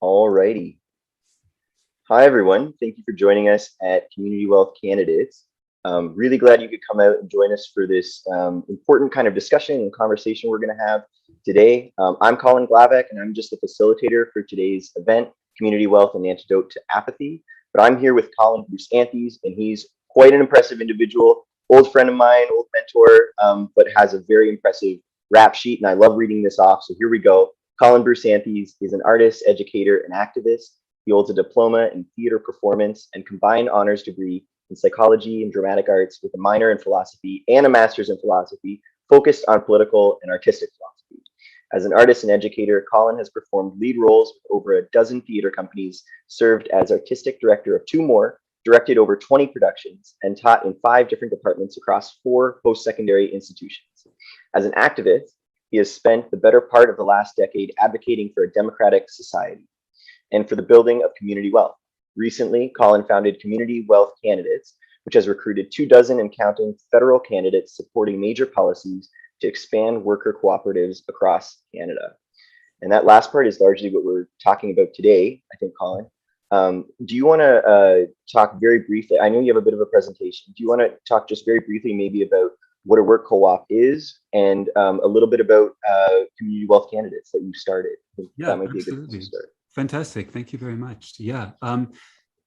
Alrighty. Hi, everyone. Thank you for joining us at Community Wealth Candidates. Really glad you could come out and join us for this important kind of discussion and conversation we're going to have today. I'm Collin Glavac, and I'm just the facilitator for today's event, Community Wealth and Antidote to Apathy. But I'm here with Colin Anthes, and he's quite an impressive individual, old friend of mine, old mentor, but has a very impressive rap sheet, and I love reading this off. So here we go. Colin Anthes is an artist, educator, and activist. He holds a diploma in theater performance and combined honors degree in psychology and dramatic arts with a minor in philosophy and a master's in philosophy focused on political and artistic philosophy. As an artist and educator, Colin has performed lead roles with over a dozen theater companies, served as artistic director of 2 more, directed over 20 productions, and taught in 5 different departments across 4 post-secondary institutions. As an activist, he has spent the better part of the last decade advocating for a democratic society and for the building of community wealth. Recently, Colin founded Community Wealth Candidates, which has recruited 24 and counting federal candidates supporting major policies to expand worker cooperatives across Canada. And that last part is largely what we're talking about today, I think, Colin. Do you want to talk very briefly? I know you have a bit of a presentation. Do you want to talk just very briefly maybe about what a work co-op is and a little bit about Community Wealth Candidates that you started? Yeah, that might be absolutely. a good place to start. Fantastic. Thank you very much. Yeah.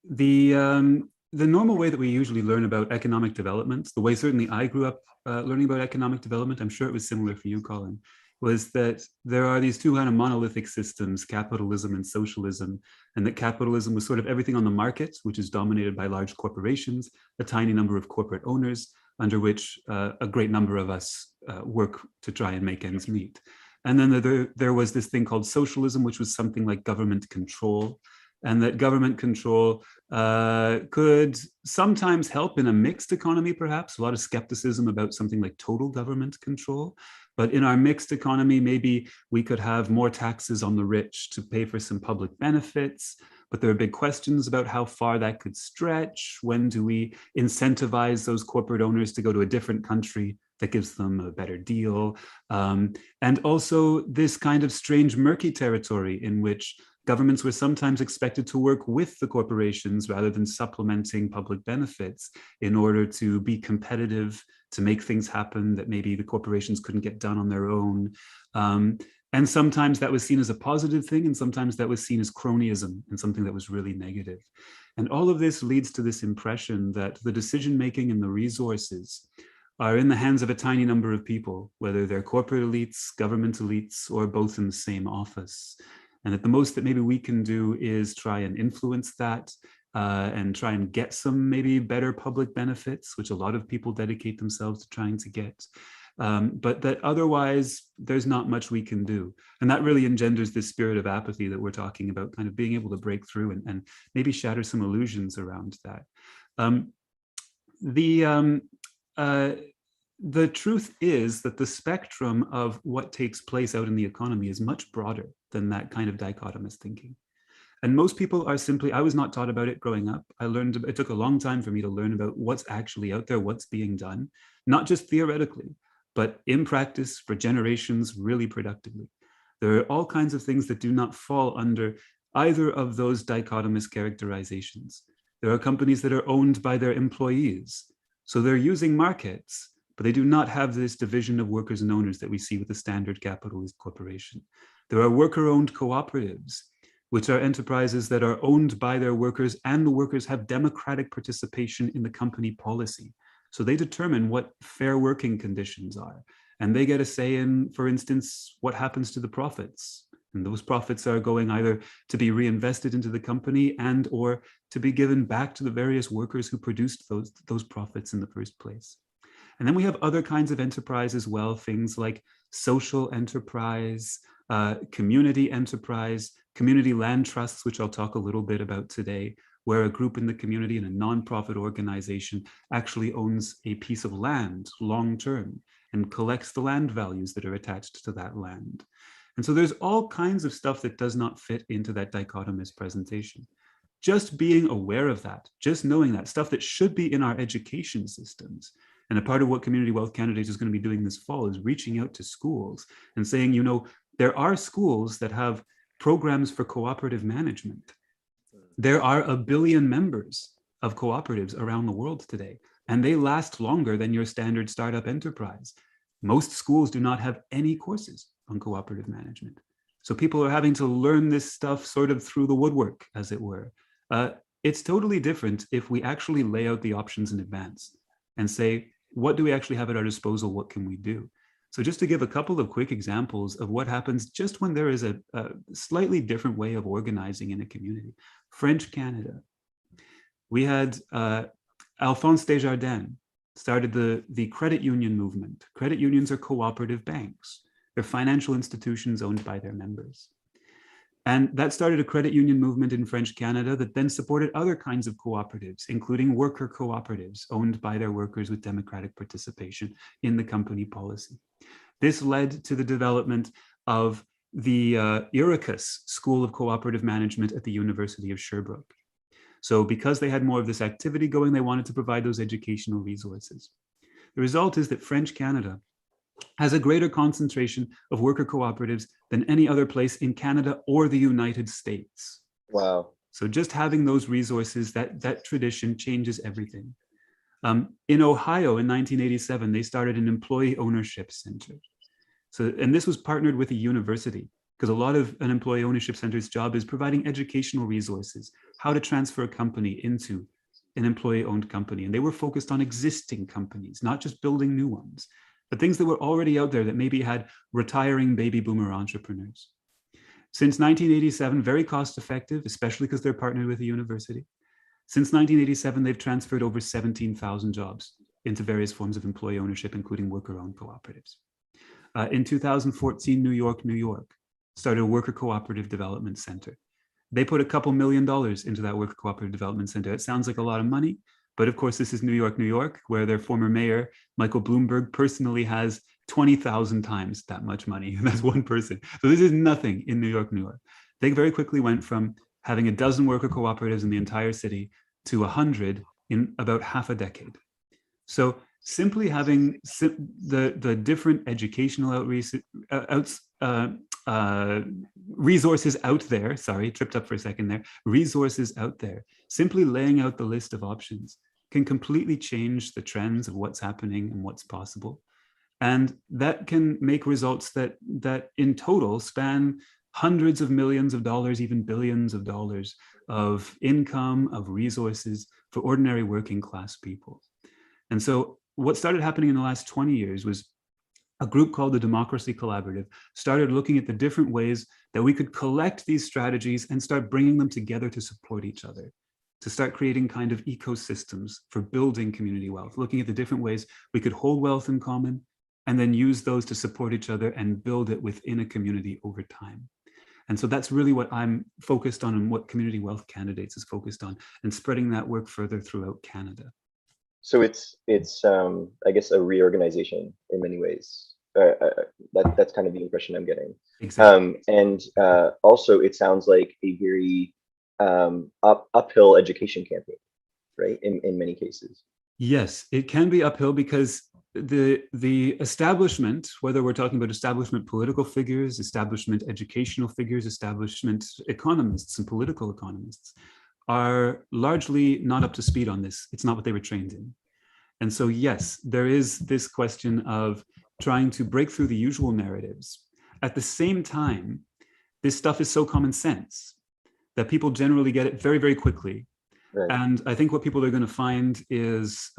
The normal way that we usually learn about economic development, the way certainly I grew up learning about economic development, I'm sure it was similar for you, Colin, was that there are these 2 kind of monolithic systems, capitalism and socialism, and that capitalism was sort of everything on the market, which is dominated by large corporations, a tiny number of corporate owners, under which a great number of us work to try and make ends meet. And then there was this thing called socialism, which was something like government control, and that government control could sometimes help in a mixed economy, perhaps. A lot of skepticism about something like total government control. But in our mixed economy, maybe we could have more taxes on the rich to pay for some public benefits. But there are big questions about how far that could stretch. When do we incentivize those corporate owners to go to a different country that gives them a better deal? And also this kind of strange murky territory in which governments were sometimes expected to work with the corporations rather than supplementing public benefits in order to be competitive, to make things happen that maybe the corporations couldn't get done on their own. And sometimes that was seen as a positive thing, and sometimes that was seen as cronyism and something that was really negative. And all of this leads to this impression that the decision-making and the resources are in the hands of a tiny number of people, whether they're corporate elites, government elites, or both in the same office. And that the most that maybe we can do is try and influence that and try and get some maybe better public benefits, which a lot of people dedicate themselves to trying to get. But that otherwise, there's not much we can do. And that really engenders this spirit of apathy that we're talking about, kind of being able to break through and maybe shatter some illusions around that. The truth is that the spectrum of what takes place out in the economy is much broader than that kind of dichotomous thinking. And most people are simply, I was not taught about it growing up. It took a long time for me to learn about what's actually out there, what's being done, not just theoretically, but in practice for generations really productively. There are all kinds of things that do not fall under either of those dichotomous characterizations. There are companies that are owned by their employees. So they're using markets, but they do not have this division of workers and owners that we see with the standard capitalist corporation. There are worker-owned cooperatives, which are enterprises that are owned by their workers, and the workers have democratic participation in the company policy. So they determine what fair working conditions are, and they get a say in, for instance, what happens to the profits. And those profits are going either to be reinvested into the company and or to be given back to the various workers who produced those profits in the first place. And then we have other kinds of enterprise as well, things like social enterprise, community enterprise, community land trusts, which I'll talk a little bit about today, where a group in the community and a nonprofit organization actually owns a piece of land long-term and collects the land values that are attached to that land. And so there's all kinds of stuff that does not fit into that dichotomous presentation. Just being aware of that, just knowing that, stuff that should be in our education systems. And a part of what Community Wealth Candidates is going to be doing this fall is reaching out to schools and saying, you know, there are schools that have programs for cooperative management. There are 1 billion members of cooperatives around the world today, and they last longer than your standard startup enterprise. Most schools do not have any courses on cooperative management. So people are having to learn this stuff sort of through the woodwork, as it were. It's totally different if we actually lay out the options in advance and say, what do we actually have at our disposal? What can we do? So just to give a couple of quick examples of what happens just when there is a slightly different way of organizing in a community. French Canada. We had Alphonse Desjardins started the credit union movement. Credit unions are cooperative banks. They're financial institutions owned by their members. And that started a credit union movement in French Canada that then supported other kinds of cooperatives, including worker cooperatives owned by their workers with democratic participation in the company policy. This led to the development of the Iroquois School of Cooperative Management at the University of Sherbrooke. So because they had more of this activity going, they wanted to provide those educational resources. The result is that French Canada has a greater concentration of worker cooperatives than any other place in Canada or the United States. Wow. So just having those resources, that tradition changes everything. In Ohio in 1987, they started an employee ownership center. So, and this was partnered with a university, because a lot of an employee ownership center's job is providing educational resources, how to transfer a company into an employee-owned company. And they were focused on existing companies, not just building new ones, but things that were already out there that maybe had retiring baby boomer entrepreneurs. Since 1987, very cost effective, especially because they're partnered with a university. Since 1987, they've transferred over 17,000 jobs into various forms of employee ownership, including worker-owned cooperatives. In 2014, New York started a worker cooperative development center. They put a couple $1 million into that worker cooperative development center. It sounds like a lot of money, but of course this is New York, where their former mayor, Michael Bloomberg, personally has 20,000 times that much money, and that's one person. So this is nothing in New York. They very quickly went from having a dozen worker cooperatives in the entire city to 100 in about half a decade. So simply having the different educational outreach, resources out there, sorry, tripped up for a second there, resources out there, simply laying out the list of options can completely change the trends of what's happening and what's possible. And that can make results that in total span hundreds of millions of dollars, even billions of dollars of income, of resources for ordinary working class people. And so what started happening in the last 20 years was a group called the Democracy Collaborative started looking at the different ways that we could collect these strategies and start bringing them together to support each other, to start creating kind of ecosystems for building community wealth, looking at the different ways we could hold wealth in common and then use those to support each other and build it within a community over time. And so that's really what I'm focused on and what Community Wealth Candidates is focused on, and spreading that work further throughout Canada. So it's I guess a reorganization in many ways. That's kind of the impression I'm getting. Exactly. And also it sounds like a very uphill education campaign, right? In many cases. Yes, it can be uphill because the establishment, whether we're talking about establishment political figures, establishment educational figures, establishment economists and political economists, are largely not up to speed on this. It's not what they were trained in. And so, yes, there is this question of trying to break through the usual narratives. At the same time, this stuff is so common sense that people generally get it very, very quickly. Right. And I think what people are going to find is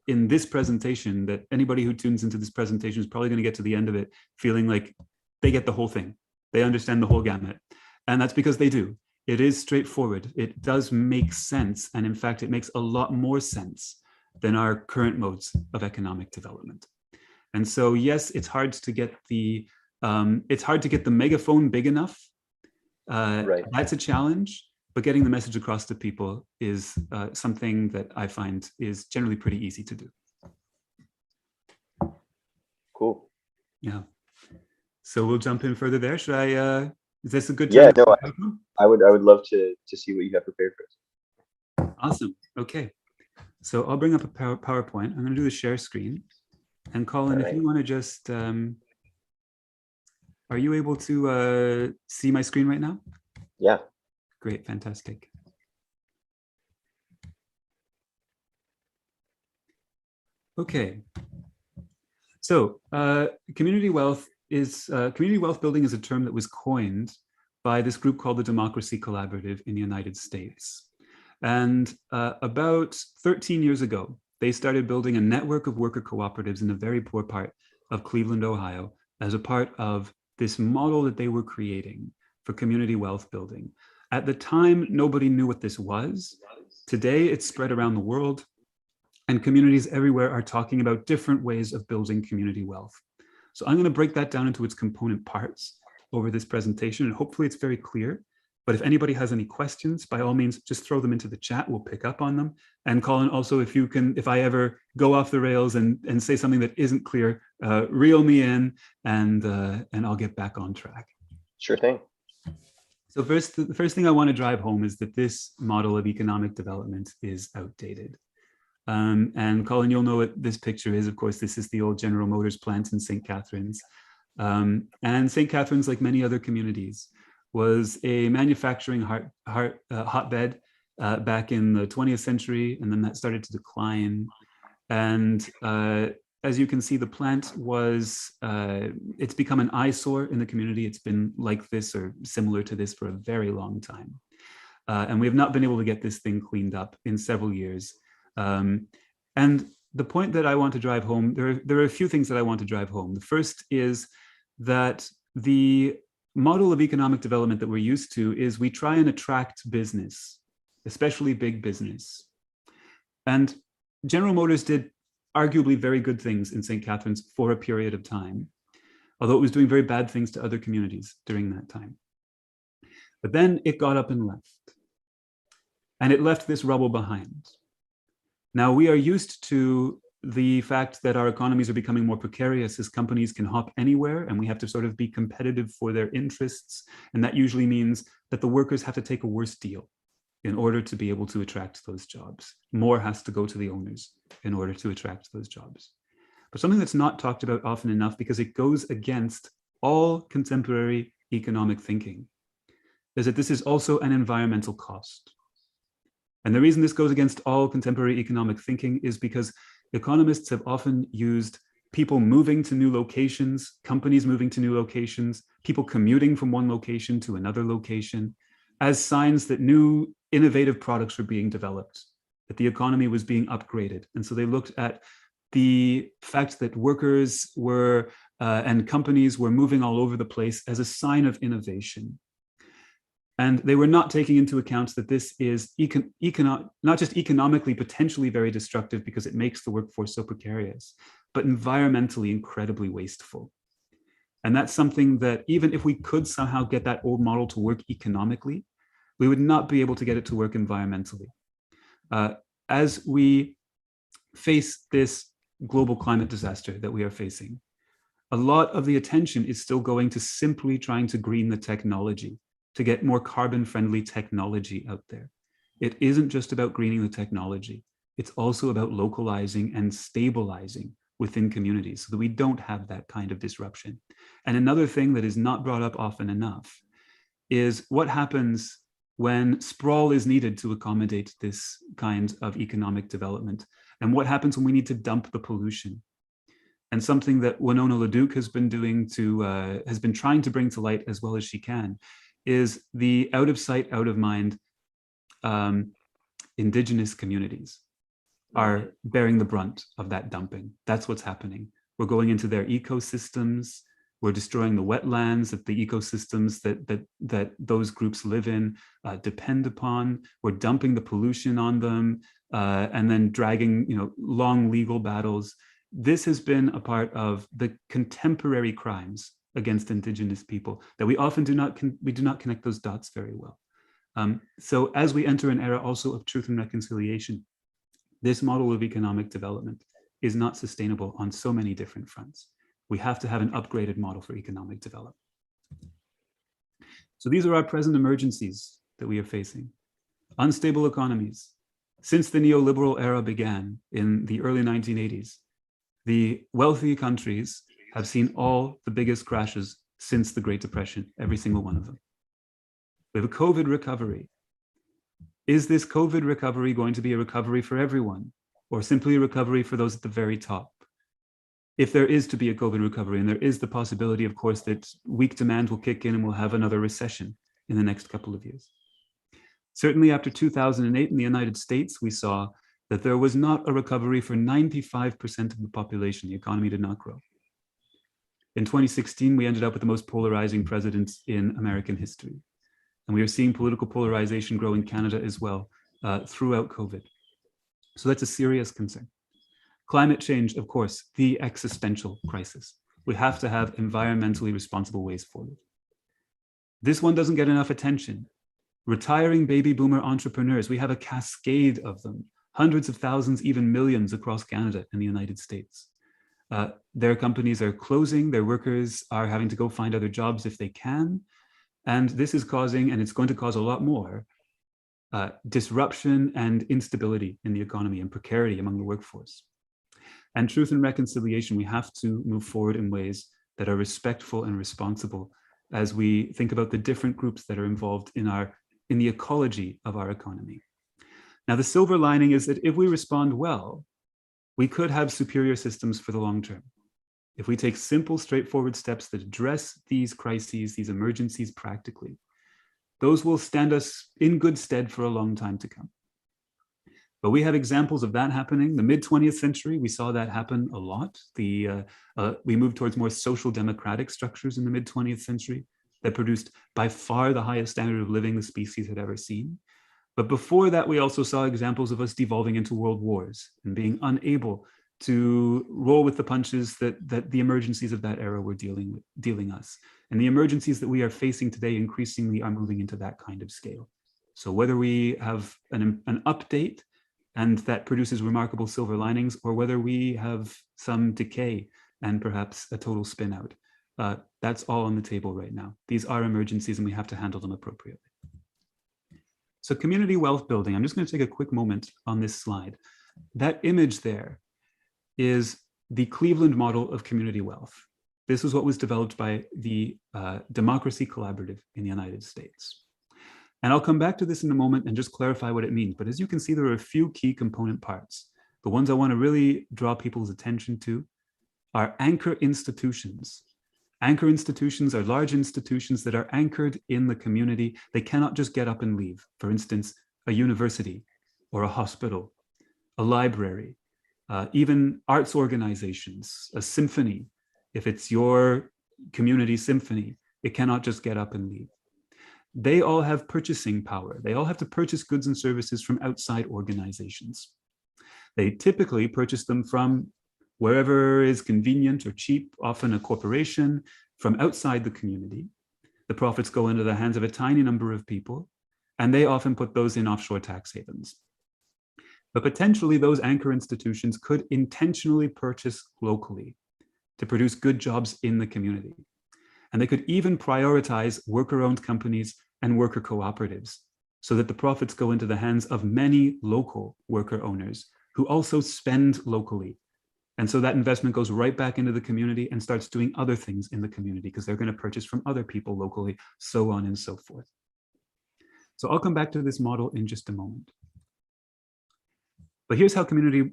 in this presentation, that anybody who tunes into this presentation is probably going to get to the end of it feeling like they get the whole thing. They understand the whole gamut. And that's because they do. It is straightforward. It does make sense. And in fact, it makes a lot more sense than our current modes of economic development. And so, yes, it's hard to get the megaphone big enough. Right. That's a challenge. But getting the message across to people is something that I find is generally pretty easy to do. Cool. Yeah. So we'll jump in further there. Should I? Is this a good Yeah. time? No, I would love to see what you have prepared for us. Awesome. Okay. So I'll bring up a PowerPoint. I'm going to do the share screen, and Colin, if you want to just Are you able to see my screen right now? Yeah. Great, fantastic. Okay. So community wealth building is a term that was coined by this group called the Democracy Collaborative in the United States. And about 13 years ago, they started building a network of worker cooperatives in a very poor part of Cleveland, Ohio, as a part of this model that they were creating for community wealth building. At the time, nobody knew what this was. Today, it's spread around the world, and communities everywhere are talking about different ways of building community wealth. So I'm going to break that down into its component parts over this presentation, and hopefully it's very clear. But if anybody has any questions, by all means, just throw them into the chat. We'll pick up on them. And Colin, also, if I ever go off the rails and say something that isn't clear, reel me in, and I'll get back on track. Sure thing. So the first thing I want to drive home is that this model of economic development is outdated. And Colin, you'll know what this picture is. Of course, this is the old General Motors plant in St. Catharines. And St. Catharines, like many other communities, was a manufacturing hotbed back in the 20th century, and then that started to decline. And as you can see, the plant it's become an eyesore in the community. It's been like this or similar to this for a very long time. And we have not been able to get this thing cleaned up in several years. And the point that I want to drive home, there are a few things that I want to drive home. The first is that the model of economic development that we're used to is we try and attract business, especially big business. And General Motors did arguably very good things in St. Catharines for a period of time, although it was doing very bad things to other communities during that time. But then it got up and left. And it left this rubble behind. Now, we are used to the fact that our economies are becoming more precarious as companies can hop anywhere, and we have to sort of be competitive for their interests. And that usually means that the workers have to take a worse deal in order to be able to attract those jobs. More has to go to the owners in order to attract those jobs. But something that's not talked about often enough, because it goes against all contemporary economic thinking, is that this is also an environmental cost. And the reason this goes against all contemporary economic thinking is because economists have often used people moving to new locations, companies moving to new locations, people commuting from one location to another location as signs that new innovative products were being developed, that the economy was being upgraded. And so they looked at the fact that workers were and companies were moving all over the place as a sign of innovation. And they were not taking into account that this is not just economically potentially very destructive because it makes the workforce so precarious, but environmentally incredibly wasteful. And that's something that even if we could somehow get that old model to work economically, we would not be able to get it to work environmentally. As we face this global climate disaster that we are facing, a lot of the attention is still going to simply trying to green the technology, to get more carbon-friendly technology out there. It isn't just about greening the technology. It's also about localizing and stabilizing within communities so that we don't have that kind of disruption. And another thing that is not brought up often enough is what happens when sprawl is needed to accommodate this kind of economic development, and what happens when we need to dump the pollution. And something that Winona LaDuke has been doing has been trying to bring to light as well as she can, is the out of sight, out of mind indigenous communities are bearing the brunt of that dumping. That's what's happening. We're going into their ecosystems. We're destroying the wetlands that the ecosystems that those groups live in depend upon. We're dumping the pollution on them and then dragging long legal battles. This has been a part of the contemporary crimes against indigenous people that we often do not connect those dots very well. So as we enter an era also of truth and reconciliation, this model of economic development is not sustainable on so many different fronts. We have to have an upgraded model for economic development. So these are our present emergencies that we are facing. Unstable economies. Since the neoliberal era began in the early 1980s, the wealthy countries have seen all the biggest crashes since the Great Depression, every single one of them. We have a COVID recovery. Is this COVID recovery going to be a recovery for everyone, or simply a recovery for those at the very top? If there is to be a COVID recovery, and there is the possibility, of course, that weak demand will kick in and we'll have another recession in the next couple of years. Certainly after 2008 in the United States, we saw that there was not a recovery for 95% of the population. The economy did not grow. In 2016, we ended up with the most polarizing president in American history. And we are seeing political polarization grow in Canada as well throughout COVID. So that's a serious concern. Climate change, of course, the existential crisis. We have to have environmentally responsible ways forward. This one doesn't get enough attention. Retiring baby boomer entrepreneurs, we have a cascade of them, hundreds of thousands, even millions across Canada and the United States. Their companies are closing, their workers are having to go find other jobs if they can. And this is causing, and it's going to cause a lot more, disruption and instability in the economy and precarity among the workforce. And truth and reconciliation, we have to move forward in ways that are respectful and responsible as we think about the different groups that are involved in the ecology of our economy. Now, the silver lining is that if we respond well, we could have superior systems for the long term. If we take simple, straightforward steps that address these crises, these emergencies practically, those will stand us in good stead for a long time to come. But we have examples of that happening. The mid-20th century, we saw that happen a lot. We moved towards more social democratic structures in the mid-20th century that produced by far the highest standard of living the species had ever seen. But before that, we also saw examples of us devolving into world wars and being unable to roll with the punches that the emergencies of that era were dealing us. And the emergencies that we are facing today increasingly are moving into that kind of scale. So whether we have an update and that produces remarkable silver linings, or whether we have some decay and perhaps a total spin out, that's all on the table right now. These are emergencies and we have to handle them appropriately. So community wealth building, I'm just going to take a quick moment on this slide. That image there is the Cleveland model of community wealth. This is what was developed by the Democracy Collaborative in the United States. And I'll come back to this in a moment and just clarify what it means. But as you can see, there are a few key component parts. The ones I want to really draw people's attention to are anchor institutions. Anchor institutions are large institutions that are anchored in the community. They cannot just get up and leave. For instance, a university or a hospital, a library, even arts organizations, a symphony. If it's your community symphony, it cannot just get up and leave. They all have purchasing power. They all have to purchase goods and services from outside organizations. They typically purchase them from wherever is convenient or cheap, often a corporation, from outside the community. The profits go into the hands of a tiny number of people, and they often put those in offshore tax havens. But potentially those anchor institutions could intentionally purchase locally to produce good jobs in the community. And they could even prioritize worker-owned companies and worker cooperatives so that the profits go into the hands of many local worker owners who also spend locally. And so that investment goes right back into the community and starts doing other things in the community because they're going to purchase from other people locally, so on and so forth. So I'll come back to this model in just a moment. But here's how community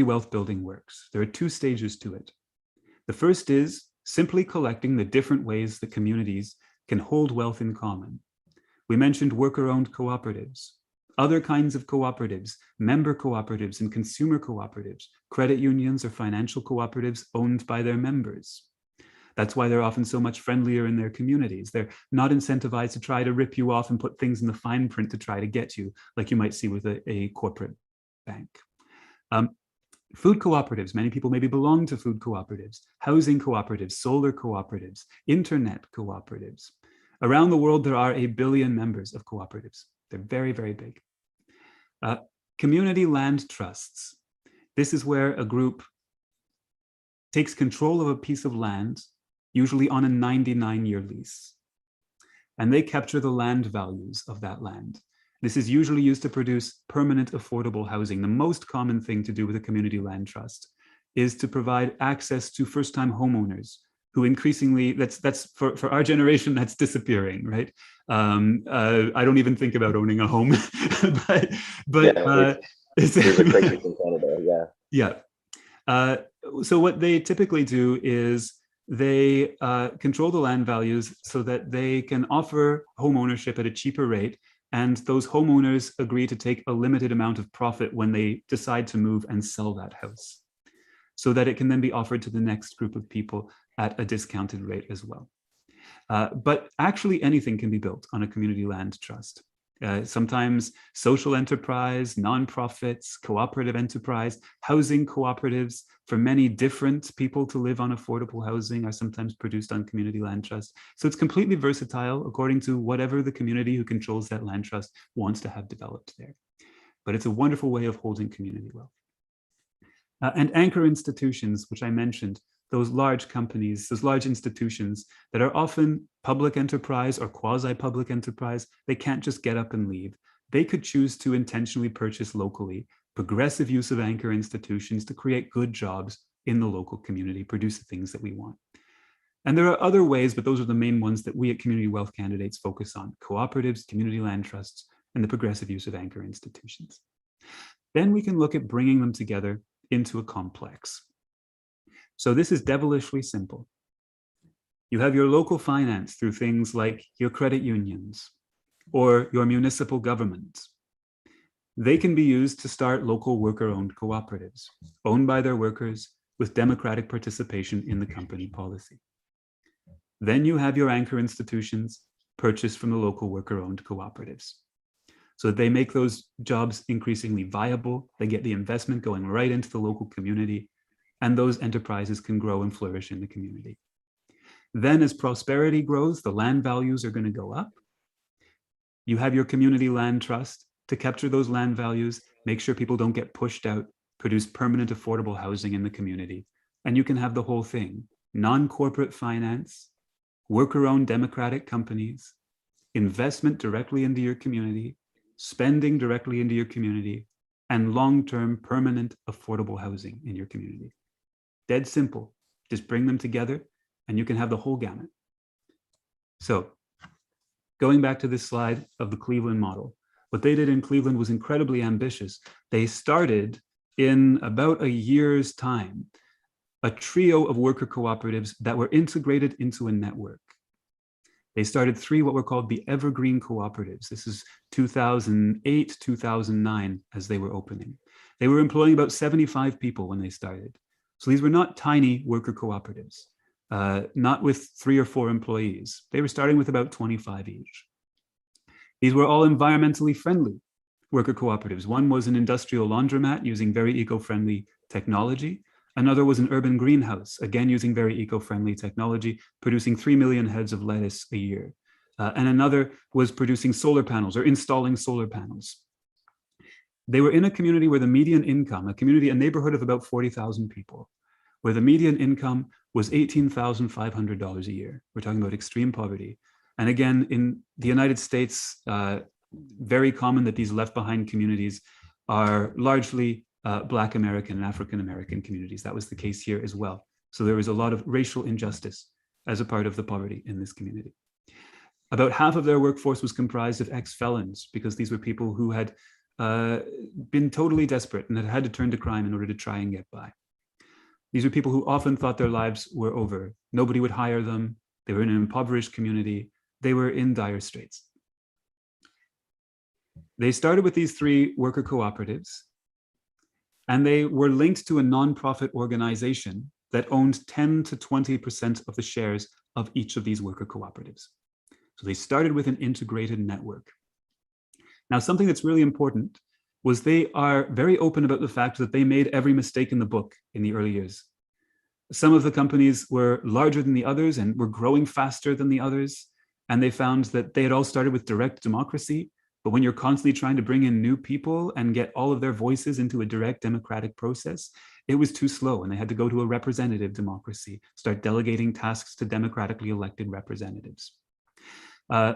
wealth building works. There are two stages to it. The first is simply collecting the different ways that communities can hold wealth in common. We mentioned worker-owned cooperatives, other kinds of cooperatives, member cooperatives and consumer cooperatives, credit unions or financial cooperatives owned by their members. That's why they're often so much friendlier in their communities. They're not incentivized to try to rip you off and put things in the fine print to try to get you, like you might see with a corporate bank. Food cooperatives, many people maybe belong to food cooperatives, housing cooperatives, solar cooperatives, internet cooperatives. Around the world, there are 1 billion members of cooperatives. They're very, very big. Community land trusts. This is where a group takes control of a piece of land, usually on a 99-year lease. And they capture the land values of that land. This is usually used to produce permanent affordable housing. The most common thing to do with a community land trust is to provide access to first-time homeowners who increasingly, that's for our generation, that's disappearing, right? I don't even think about owning a home, but Yeah, there's a crisis in Canada. Yeah. Yeah. So what they typically do is they control the land values so that they can offer home ownership at a cheaper rate, and those homeowners agree to take a limited amount of profit when they decide to move and sell that house, so that it can then be offered to the next group of people at a discounted rate as well. But actually anything can be built on a community land trust. Sometimes social enterprise, nonprofits, cooperative enterprise, housing cooperatives for many different people to live on affordable housing are sometimes produced on community land trust. So it's completely versatile according to whatever the community who controls that land trust wants to have developed there. But it's a wonderful way of holding community wealth. And anchor institutions, which I mentioned, those large companies, those large institutions that are often public enterprise or quasi-public enterprise, they can't just get up and leave. They could choose to intentionally purchase locally, progressive use of anchor institutions to create good jobs in the local community, produce the things that we want. And there are other ways, but those are the main ones that we at Community Wealth Candidates focus on: cooperatives, community land trusts, and the progressive use of anchor institutions. Then we can look at bringing them together into a complex. So this is devilishly simple. You have your local finance through things like your credit unions or your municipal government. They can be used to start local worker-owned cooperatives, owned by their workers with democratic participation in the company policy. Then you have your anchor institutions purchased from the local worker-owned cooperatives. So they make those jobs increasingly viable. They get the investment going right into the local community, and those enterprises can grow and flourish in the community. Then as prosperity grows, the land values are going to go up. You have your community land trust to capture those land values, make sure people don't get pushed out, produce permanent affordable housing in the community. And you can have the whole thing: non-corporate finance, worker-owned democratic companies, investment directly into your community, spending directly into your community, and long-term permanent affordable housing in your community. Dead simple. Just bring them together and you can have the whole gamut. So going back to this slide of the Cleveland model, what they did in Cleveland was incredibly ambitious. They started in about a year's time a trio of worker cooperatives that were integrated into a network. They started 3 what were called the evergreen cooperatives. This is 2008, 2009 as they were opening. They were employing about 75 people when they started. So these were not tiny worker cooperatives, not with 3 or 4 employees. They were starting with about 25 each. These were all environmentally friendly worker cooperatives. One was an industrial laundromat using very eco-friendly technology. Another was an urban greenhouse, again using very eco-friendly technology, producing 3 million heads of lettuce a year. And another was producing solar panels or installing solar panels. They were in a community where the median income, a neighborhood of about 40,000 people, where the median income was $18,500 a year. We're talking about extreme poverty. And again, in the United States, very common that these left behind communities are largely Black American and African American communities. That was the case here as well. So there was a lot of racial injustice as a part of the poverty in this community. About half of their workforce was comprised of ex-felons, because these were people who had been totally desperate and had to turn to crime in order to try and get by. These were people who often thought their lives were over. Nobody would hire them. They were in an impoverished community. They were in dire straits. They started with these 3 worker cooperatives, and they were linked to a nonprofit organization that owned 10 to 20% of the shares of each of these worker cooperatives. So they started with an integrated network. Now, something that's really important was they are very open about the fact that they made every mistake in the book in the early years. Some of the companies were larger than the others and were growing faster than the others. And they found that they had all started with direct democracy. But when you're constantly trying to bring in new people and get all of their voices into a direct democratic process, it was too slow. And they had to go to a representative democracy, start delegating tasks to democratically elected representatives.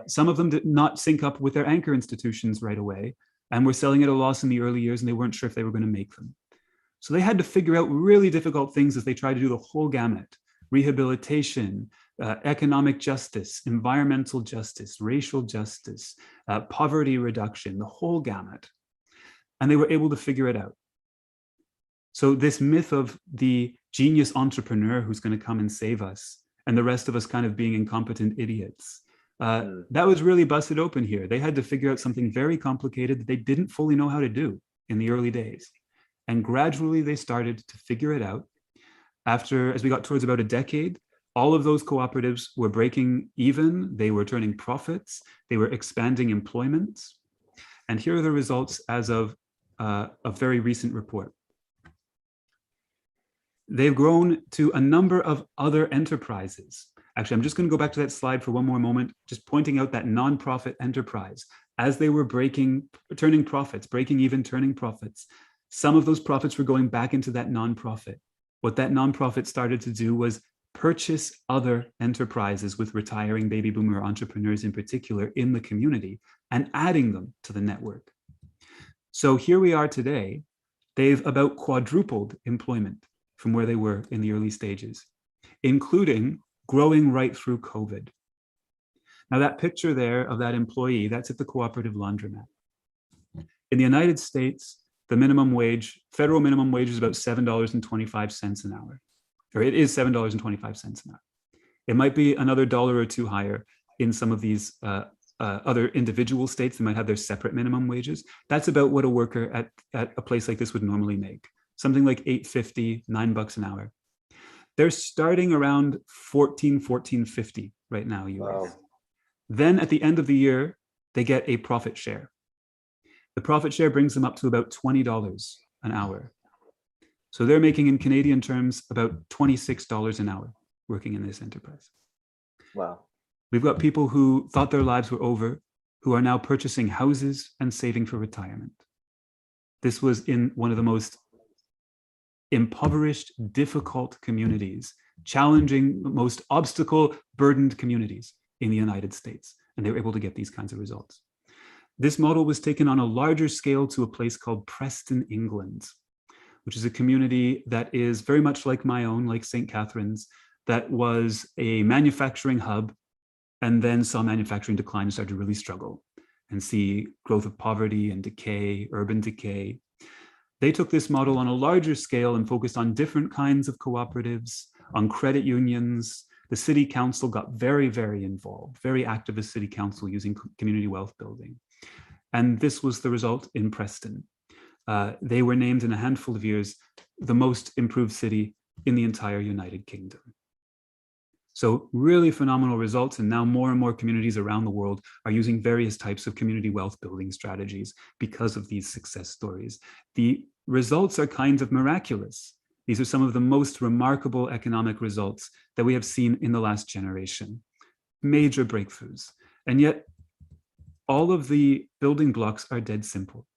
Some of them did not sync up with their anchor institutions right away and were selling at a loss in the early years, and they weren't sure if they were going to make them. So they had to figure out really difficult things as they tried to do the whole gamut: rehabilitation, economic justice, environmental justice, racial justice, poverty reduction, the whole gamut. And they were able to figure it out. So this myth of the genius entrepreneur who's going to come and save us, and the rest of us kind of being incompetent idiots, that was really busted open here. They had to figure out something very complicated that they didn't fully know how to do in the early days. And gradually they started to figure it out. After, as we got towards about a decade, all of those cooperatives were breaking even, they were turning profits, they were expanding employment. And here are the results as of a very recent report. They've grown to a number of other enterprises. Actually, I'm just going to go back to that slide for one more moment, just pointing out that nonprofit enterprise. As they were turning profits, breaking even, turning profits, some of those profits were going back into that nonprofit. What that nonprofit started to do was purchase other enterprises with retiring baby boomer entrepreneurs in particular in the community and adding them to the network. So here we are today. They've about quadrupled employment from where they were in the early stages, including growing right through COVID. Now that picture there of that employee, that's at the cooperative laundromat. In the United States, the minimum wage, federal minimum wage is about $7.25 an hour, or it is $7.25 an hour. It might be another dollar or two higher in some of these other individual states that might have their separate minimum wages. That's about what a worker at a place like this would normally make. Something like $8.50, $9 an hour. They're starting around $14.50 right now, US. Wow. Then at the end of the year, they get a profit share. The profit share brings them up to about $20 an hour. So they're making in Canadian terms about $26 an hour working in this enterprise. Wow. We've got people who thought their lives were over, who are now purchasing houses and saving for retirement. This was in one of the most impoverished, difficult communities, challenging, most obstacle-burdened communities in the United States. And they were able to get these kinds of results. This model was taken on a larger scale to a place called Preston, England, which is a community that is very much like my own, like St. Catherine's, that was a manufacturing hub and then saw manufacturing decline and started to really struggle and see growth of poverty and decay, urban decay. They took this model on a larger scale and focused on different kinds of cooperatives, on credit unions. The city council got very, very involved, very activist city council using community wealth building. And this was the result in Preston. They were named in a handful of years the most improved city in the entire United Kingdom. So really phenomenal results. And now more and more communities around the world are using various types of community wealth building strategies because of these success stories. The results are kind of miraculous. These are some of the most remarkable economic results that we have seen in the last generation. Major breakthroughs. And yet all of the building blocks are dead simple,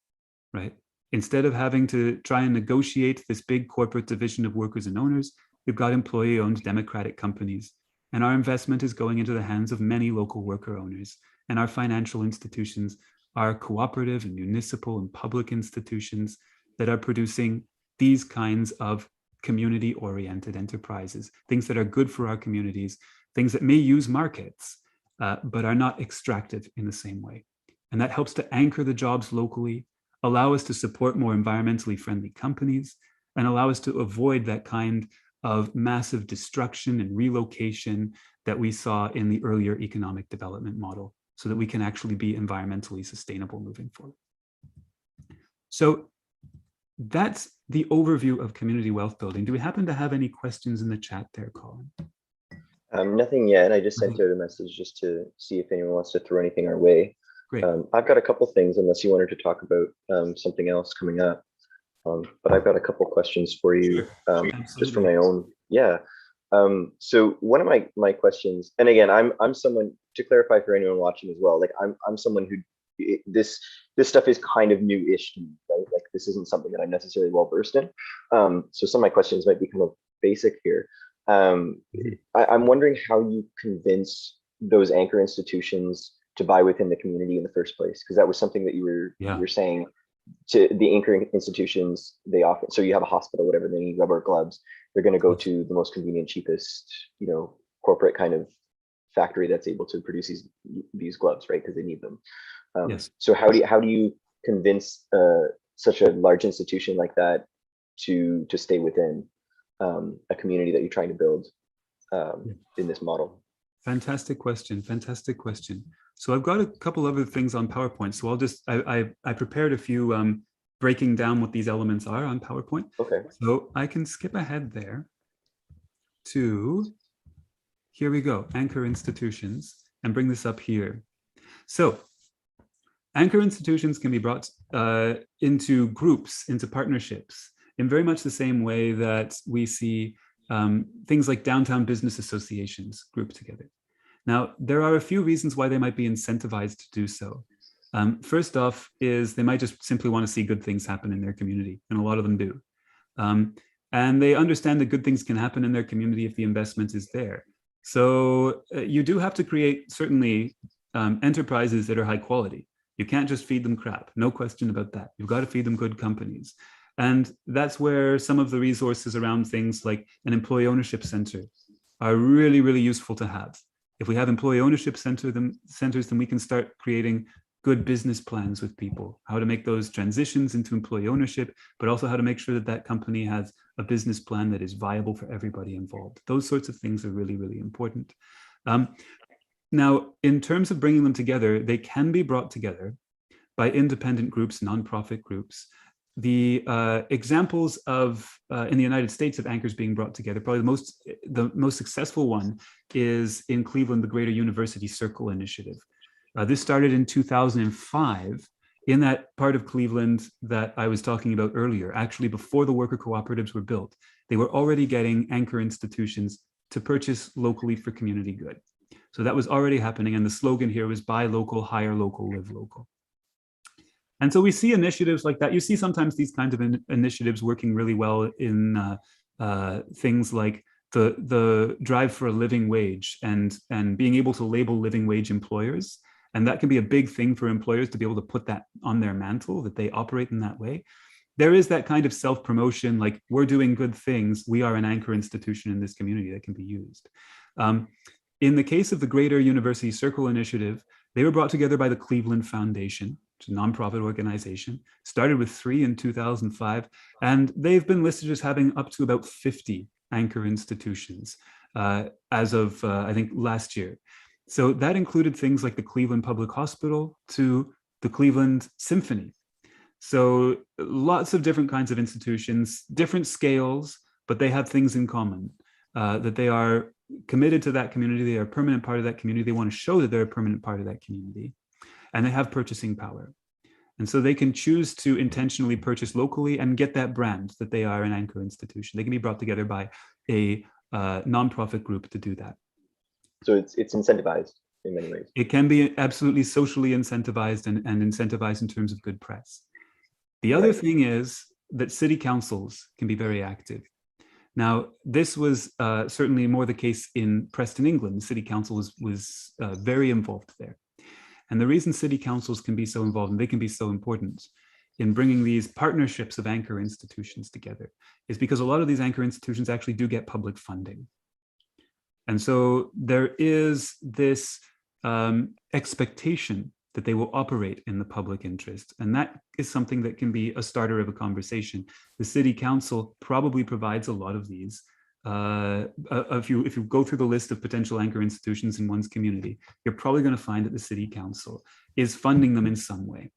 right? Instead of having to try and negotiate this big corporate division of workers and owners, we've got employee-owned democratic companies. And our investment is going into the hands of many local worker owners. And our financial institutions are cooperative and municipal and public institutions that are producing these kinds of community-oriented enterprises, things that are good for our communities, things that may use markets, but are not extractive in the same way. And that helps to anchor the jobs locally, allow us to support more environmentally friendly companies, and allow us to avoid that kind of massive destruction and relocation that we saw in the earlier economic development model, so that we can actually be environmentally sustainable moving forward. So that's the overview of community wealth building. Do we happen to have any questions in the chat there, Colin? Nothing yet. I just sent out a message just to see if anyone wants to throw anything our way. Great. I've got a couple things, unless you wanted to talk about something else coming up. But I've got a couple questions for you, just for my own. Yeah. So one of my questions, and again, I'm someone, to clarify for anyone watching as well, like I'm someone who this stuff is kind of new-ish to me, right? Like this isn't something that I'm necessarily well versed in. So some of my questions might be kind of basic here. I'm wondering how you convince those anchor institutions to buy within the community in the first place, because that was something that you were saying. To the anchoring institutions, they often, so you have a hospital, whatever, they need rubber gloves. they're going to go to the most convenient, cheapest, corporate kind of factory that's able to produce these gloves, right? Because they need them. Yes. So how do you convince such a large institution like that to stay within a community that you're trying to build in this model? Fantastic question. Fantastic question. So I've got a couple other things on PowerPoint. So I'll just, I prepared a few breaking down what these elements are on PowerPoint. Okay. So I can skip ahead there to, here we go, anchor institutions, and bring this up here. So anchor institutions can be brought into groups, into partnerships, in very much the same way that we see things like downtown business associations grouped together. Now, there are a few reasons why they might be incentivized to do so. First off is they might just simply want to see good things happen in their community, and a lot of them do. And they understand that good things can happen in their community if the investment is there. So you do have to create, certainly, enterprises that are high quality. You can't just feed them crap, no question about that. You've got to feed them good companies. And that's where some of the resources around things like an employee ownership center are really, really useful to have. If we have employee ownership centers, then we can start creating good business plans with people, how to make those transitions into employee ownership, but also how to make sure that that company has a business plan that is viable for everybody involved. Those sorts of things are really, really important. Now, in terms of bringing them together, they can be brought together by independent groups, nonprofit groups. The examples of in the United States of anchors being brought together, probably the most successful one is in Cleveland, the Greater University Circle Initiative. This started in 2005 in that part of Cleveland that I was talking about earlier. Actually, before the worker cooperatives were built, they were already getting anchor institutions to purchase locally for community good. So that was already happening, and the slogan here was buy local, hire local, live local. And so we see initiatives like that. You see sometimes these kinds of initiatives working really well in things like the drive for a living wage and being able to label living wage employers. And that can be a big thing for employers to be able to put that on their mantle, that they operate in that way. There is that kind of self-promotion, like we're doing good things. We are an anchor institution in this community that can be used. In the case of the Greater University Circle Initiative, they were brought together by the Cleveland Foundation, which is a nonprofit organization, started with 3 in 2005, and they've been listed as having up to about 50 anchor institutions as of, I think, last year. So that included things like the Cleveland Public Hospital to the Cleveland Symphony. So lots of different kinds of institutions, different scales, but they have things in common, that they are committed to that community, they are a permanent part of that community, they want to show that they're a permanent part of that community, and they have purchasing power. And so they can choose to intentionally purchase locally and get that brand that they are an anchor institution. They can be brought together by a nonprofit group to do that. So it's incentivized in many ways. It can be absolutely socially incentivized and incentivized in terms of good press. The other thing is that city councils can be very active. Now, this was certainly more the case in Preston, England. The city council was very involved there. And the reason city councils can be so involved and they can be so important in bringing these partnerships of anchor institutions together is because a lot of these anchor institutions actually do get public funding. And so there is this expectation that they will operate in the public interest. And that is something that can be a starter of a conversation. The city council probably provides a lot of these. If you go through the list of potential anchor institutions in one's community, you're probably going to find that the city council is funding them in some way.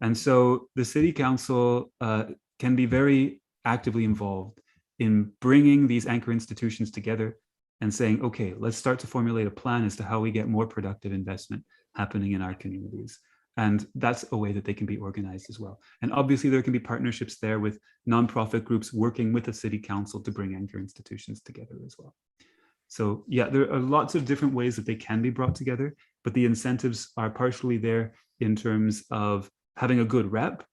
And so the city council can be very actively involved in bringing these anchor institutions together and saying, okay, let's start to formulate a plan as to how we get more productive investment happening in our communities. And that's a way that they can be organized as well. And obviously there can be partnerships there with nonprofit groups working with the city council to bring anchor institutions together as well. So yeah, there are lots of different ways that they can be brought together, but the incentives are partially there in terms of having a good rep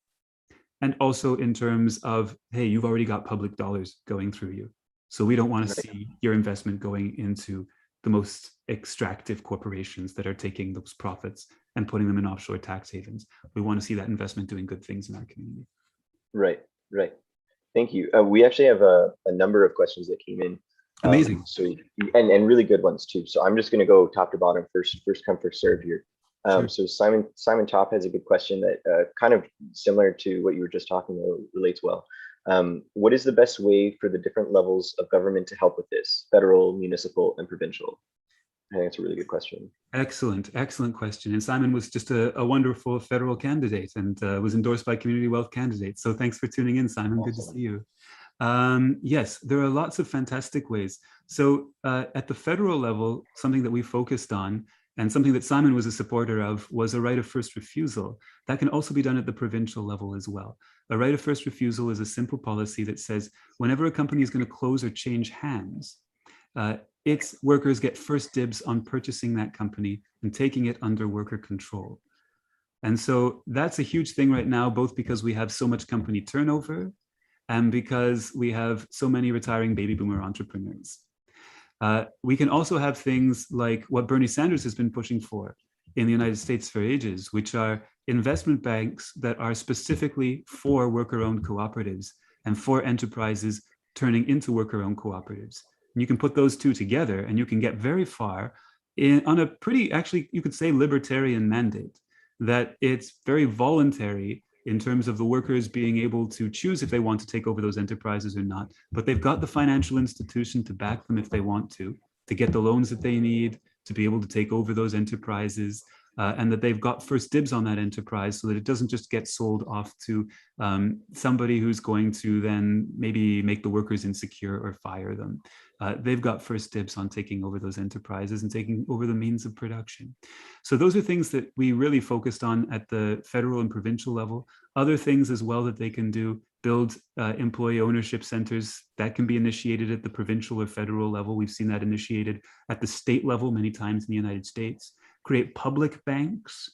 and also in terms of, hey, you've already got public dollars going through you. So we don't want to see your investment going into the most extractive corporations that are taking those profits and putting them in offshore tax havens. We want to see that investment doing good things in our community. Right, right. Thank you. We actually have a number of questions that came in. Amazing. And really good ones too. So I'm just going to go top to bottom first come, first serve here. Sure. So Simon Top has a good question that kind of similar to what you were just talking about, relates well. What is the best way for the different levels of government to help with this? Federal, municipal, and provincial? I think that's a really good question. Excellent question. And Simon was just a wonderful federal candidate and was endorsed by Community Wealth Candidates. So thanks for tuning in, Simon. Awesome. Good to see you. Yes, there are lots of fantastic ways. So at the federal level, something that we focused on and something that Simon was a supporter of was a right of first refusal. That can also be done at the provincial level as well. A right of first refusal is a simple policy that says whenever a company is going to close or change hands, its workers get first dibs on purchasing that company and taking it under worker control. And so that's a huge thing right now, both because we have so much company turnover and because we have so many retiring baby boomer entrepreneurs. We can also have things like what Bernie Sanders has been pushing for in the United States for ages, which are investment banks that are specifically for worker-owned cooperatives and for enterprises turning into worker-owned cooperatives. And you can put those two together and you can get very far on a pretty, actually, you could say libertarian mandate, that it's very voluntary in terms of the workers being able to choose if they want to take over those enterprises or not. But they've got the financial institution to back them if they want to get the loans that they need, to be able to take over those enterprises, and that they've got first dibs on that enterprise so that it doesn't just get sold off to somebody who's going to then maybe make the workers insecure or fire them. They've got first dibs on taking over those enterprises and taking over the means of production. So those are things that we really focused on at the federal and provincial level. Other things as well that they can do, build employee ownership centers that can be initiated at the provincial or federal level. We've seen that initiated at the state level many times in the United States. Create public banks.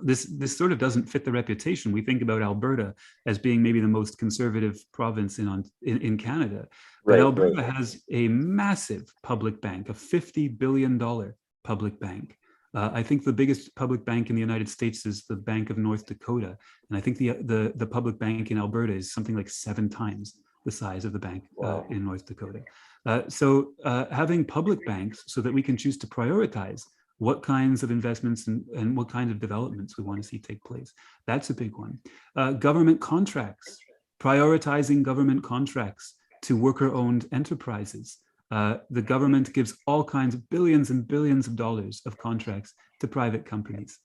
This sort of doesn't fit the reputation. We think about Alberta as being maybe the most conservative province in Canada, but Alberta has a massive public bank, a $50 billion public bank. I think the biggest public bank in the United States is the Bank of North Dakota, and I think the public bank in Alberta is something like 7 times the size of the bank in North Dakota. So having public banks so that we can choose to prioritize what kinds of investments and what kinds of developments we want to see take place. That's a big one. Government contracts, prioritizing government contracts to worker-owned enterprises. The government gives all kinds of billions and billions of dollars of contracts to private companies.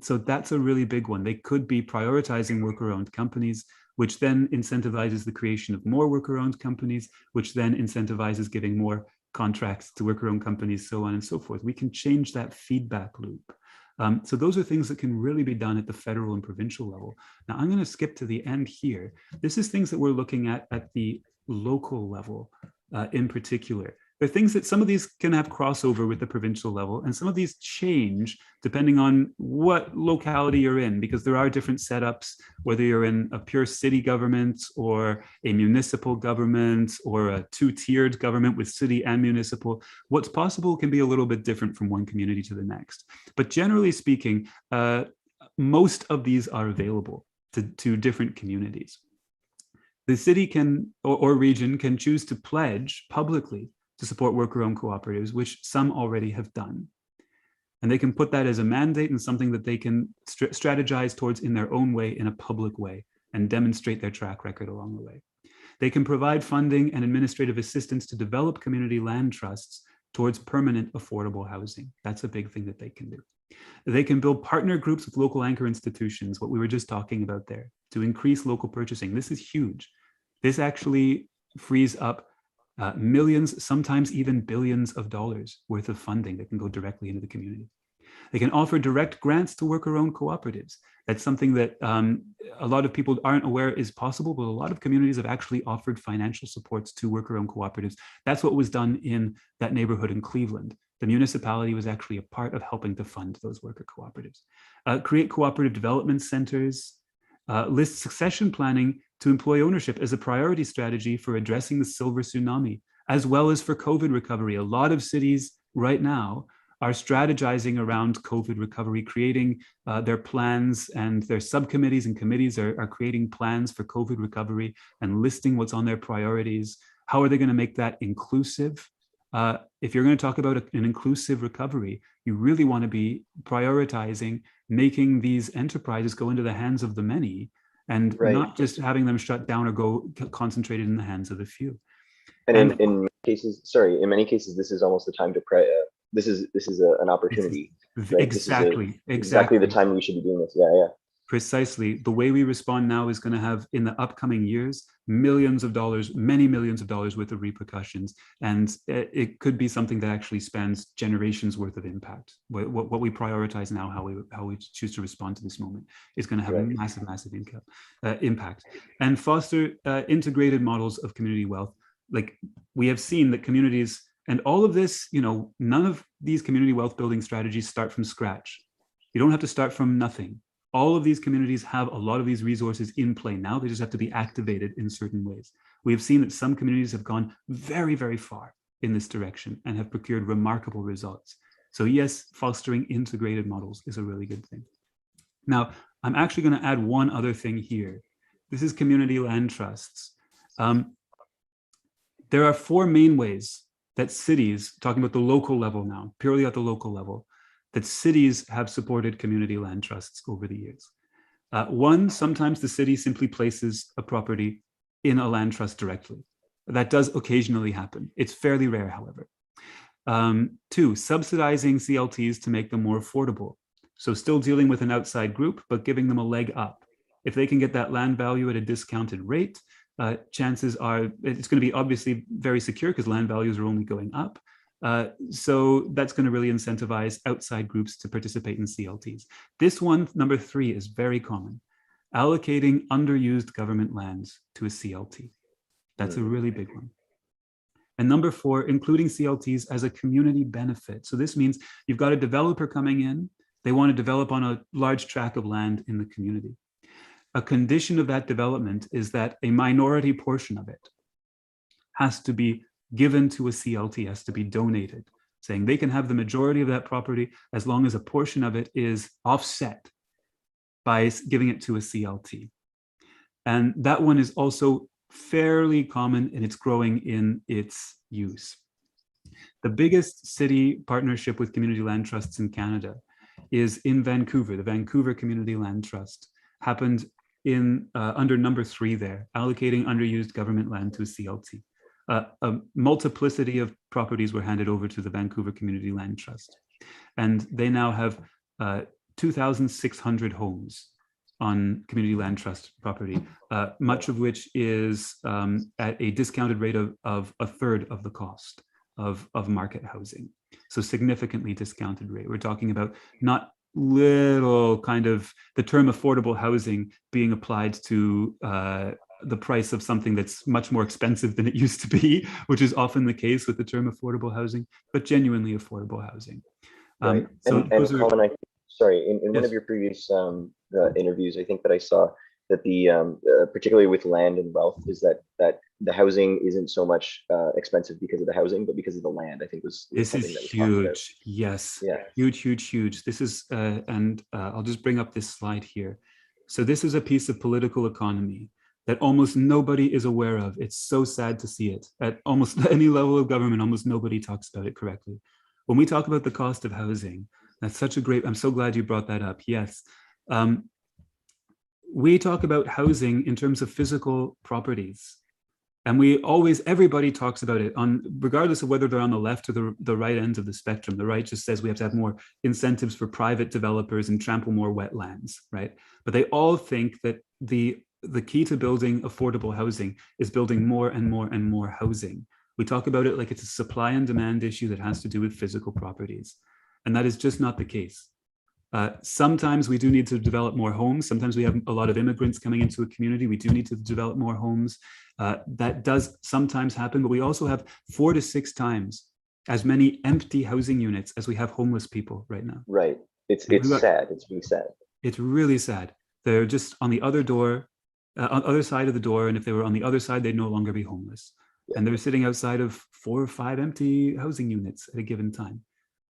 So that's a really big one. They could be prioritizing worker-owned companies, which then incentivizes the creation of more worker-owned companies, which then incentivizes giving more contracts to worker-owned companies, so on and so forth. We can change that feedback loop. So those are things that can really be done at the federal and provincial level. Now I'm going to skip to the end here. This is things that we're looking at the local level in particular. There are things that some of these can have crossover with the provincial level, and some of these change depending on what locality you're in, because there are different setups, whether you're in a pure city government or a municipal government or a 2-tiered government with city and municipal. What's possible can be a little bit different from one community to the next. But generally speaking, most of these are available to different communities. The city can or region can choose to pledge publicly to support worker-owned cooperatives, which some already have done. And they can put that as a mandate and something that they can strategize towards in their own way, in a public way, and demonstrate their track record along the way. They can provide funding and administrative assistance to develop community land trusts towards permanent affordable housing. That's a big thing that they can do. They can build partner groups with local anchor institutions, what we were just talking about there, to increase local purchasing. This is huge. This actually frees up millions, sometimes even billions of dollars worth of funding that can go directly into the community. They can offer direct grants to worker-owned cooperatives. That's something that a lot of people aren't aware is possible, but a lot of communities have actually offered financial supports to worker-owned cooperatives. That's what was done in that neighborhood in Cleveland. The municipality was actually a part of helping to fund those worker cooperatives. Create cooperative development centers, list succession planning to employee ownership as a priority strategy for addressing the silver tsunami, as well as for COVID recovery. A lot of cities right now are strategizing around COVID recovery, creating their plans, and their subcommittees and committees are creating plans for COVID recovery and listing what's on their priorities. How are they going to make that inclusive? If you're going to talk about an inclusive recovery, you really want to be prioritizing making these enterprises go into the hands of the many, and not just having them shut down or go concentrated in the hands of the few. And in many cases, sorry, in many cases, this is almost the time to this is an opportunity. Right? Exactly the time we should be doing this. Yeah. Precisely. The way we respond now is going to have, in the upcoming years, millions of dollars, many millions of dollars worth of repercussions. And it could be something that actually spans generations worth of impact. What we prioritize now, how we choose to respond to this moment, is going to have massive impact. And foster integrated models of community wealth. Like, we have seen that communities, and all of this, none of these community wealth building strategies start from scratch. You don't have to start from nothing. All of these communities have a lot of these resources in play now. They just have to be activated in certain ways. We have seen that some communities have gone very, very far in this direction and have procured remarkable results. So yes, fostering integrated models is a really good thing. Now, I'm actually going to add one other thing here. This is community land trusts. There are four main ways that cities, talking about the local level now, purely at the local level, that cities have supported community land trusts over the years. One, sometimes the city simply places a property in a land trust directly. That does occasionally happen. It's fairly rare, however. Two, subsidizing CLTs to make them more affordable. So still dealing with an outside group, but giving them a leg up. If they can get that land value at a discounted rate, chances are it's going to be obviously very secure because land values are only going up. So that's going to really incentivize outside groups to participate in CLTs. This one, number 3, is very common. Allocating underused government lands to a CLT. That's a really big one. And number 4, including CLTs as a community benefit. So this means you've got a developer coming in. They want to develop on a large tract of land in the community. A condition of that development is that a minority portion of it has to be given to a CLT, has to be donated, saying they can have the majority of that property as long as a portion of it is offset by giving it to a CLT. And that one is also fairly common, and it's growing in its use. The biggest city partnership with community land trusts in Canada is in Vancouver. The Vancouver Community Land Trust happened in under number 3 there, allocating underused government land to a CLT. A multiplicity of properties were handed over to the Vancouver Community Land Trust. And they now have 2,600 homes on community land trust property, much of which is at a discounted rate of a third of the cost of market housing. So significantly discounted rate. We're talking about not little kind of the term affordable housing being applied to the price of something that's much more expensive than it used to be, which is often the case with the term affordable housing, but genuinely affordable housing. Right. And Colin, in one of your previous interviews, I think that I saw that particularly with land and wealth, is that the housing isn't so much expensive because of the housing, but because of the land. I think was something that was talked about. Yes. Yeah. Huge. This is, and I'll just bring up this slide here. So this is a piece of political economy that almost nobody is aware of. It's so sad to see it. At almost any level of government, almost nobody talks about it correctly. When we talk about the cost of housing, that's such a great, I'm so glad you brought that up. Yes. We talk about housing in terms of physical properties. And everybody talks about it regardless of whether they're on the left or the right ends of the spectrum. The right just says we have to have more incentives for private developers and trample more wetlands, right? But they all think that the key to building affordable housing is building more and more and more housing. We talk about it like it's a supply and demand issue that has to do with physical properties. And that is just not the case. Sometimes we do need to develop more homes. Sometimes we have a lot of immigrants coming into a community. We do need to develop more homes. That does sometimes happen, but we also have 4 to 6 times as many empty housing units as we have homeless people right now. Right. It's sad. It's really sad. It's really sad. They're just on the other door, on the other side of the door. And if they were on the other side, they'd no longer be homeless. Yeah. And they're sitting outside of 4 or 5 empty housing units at a given time.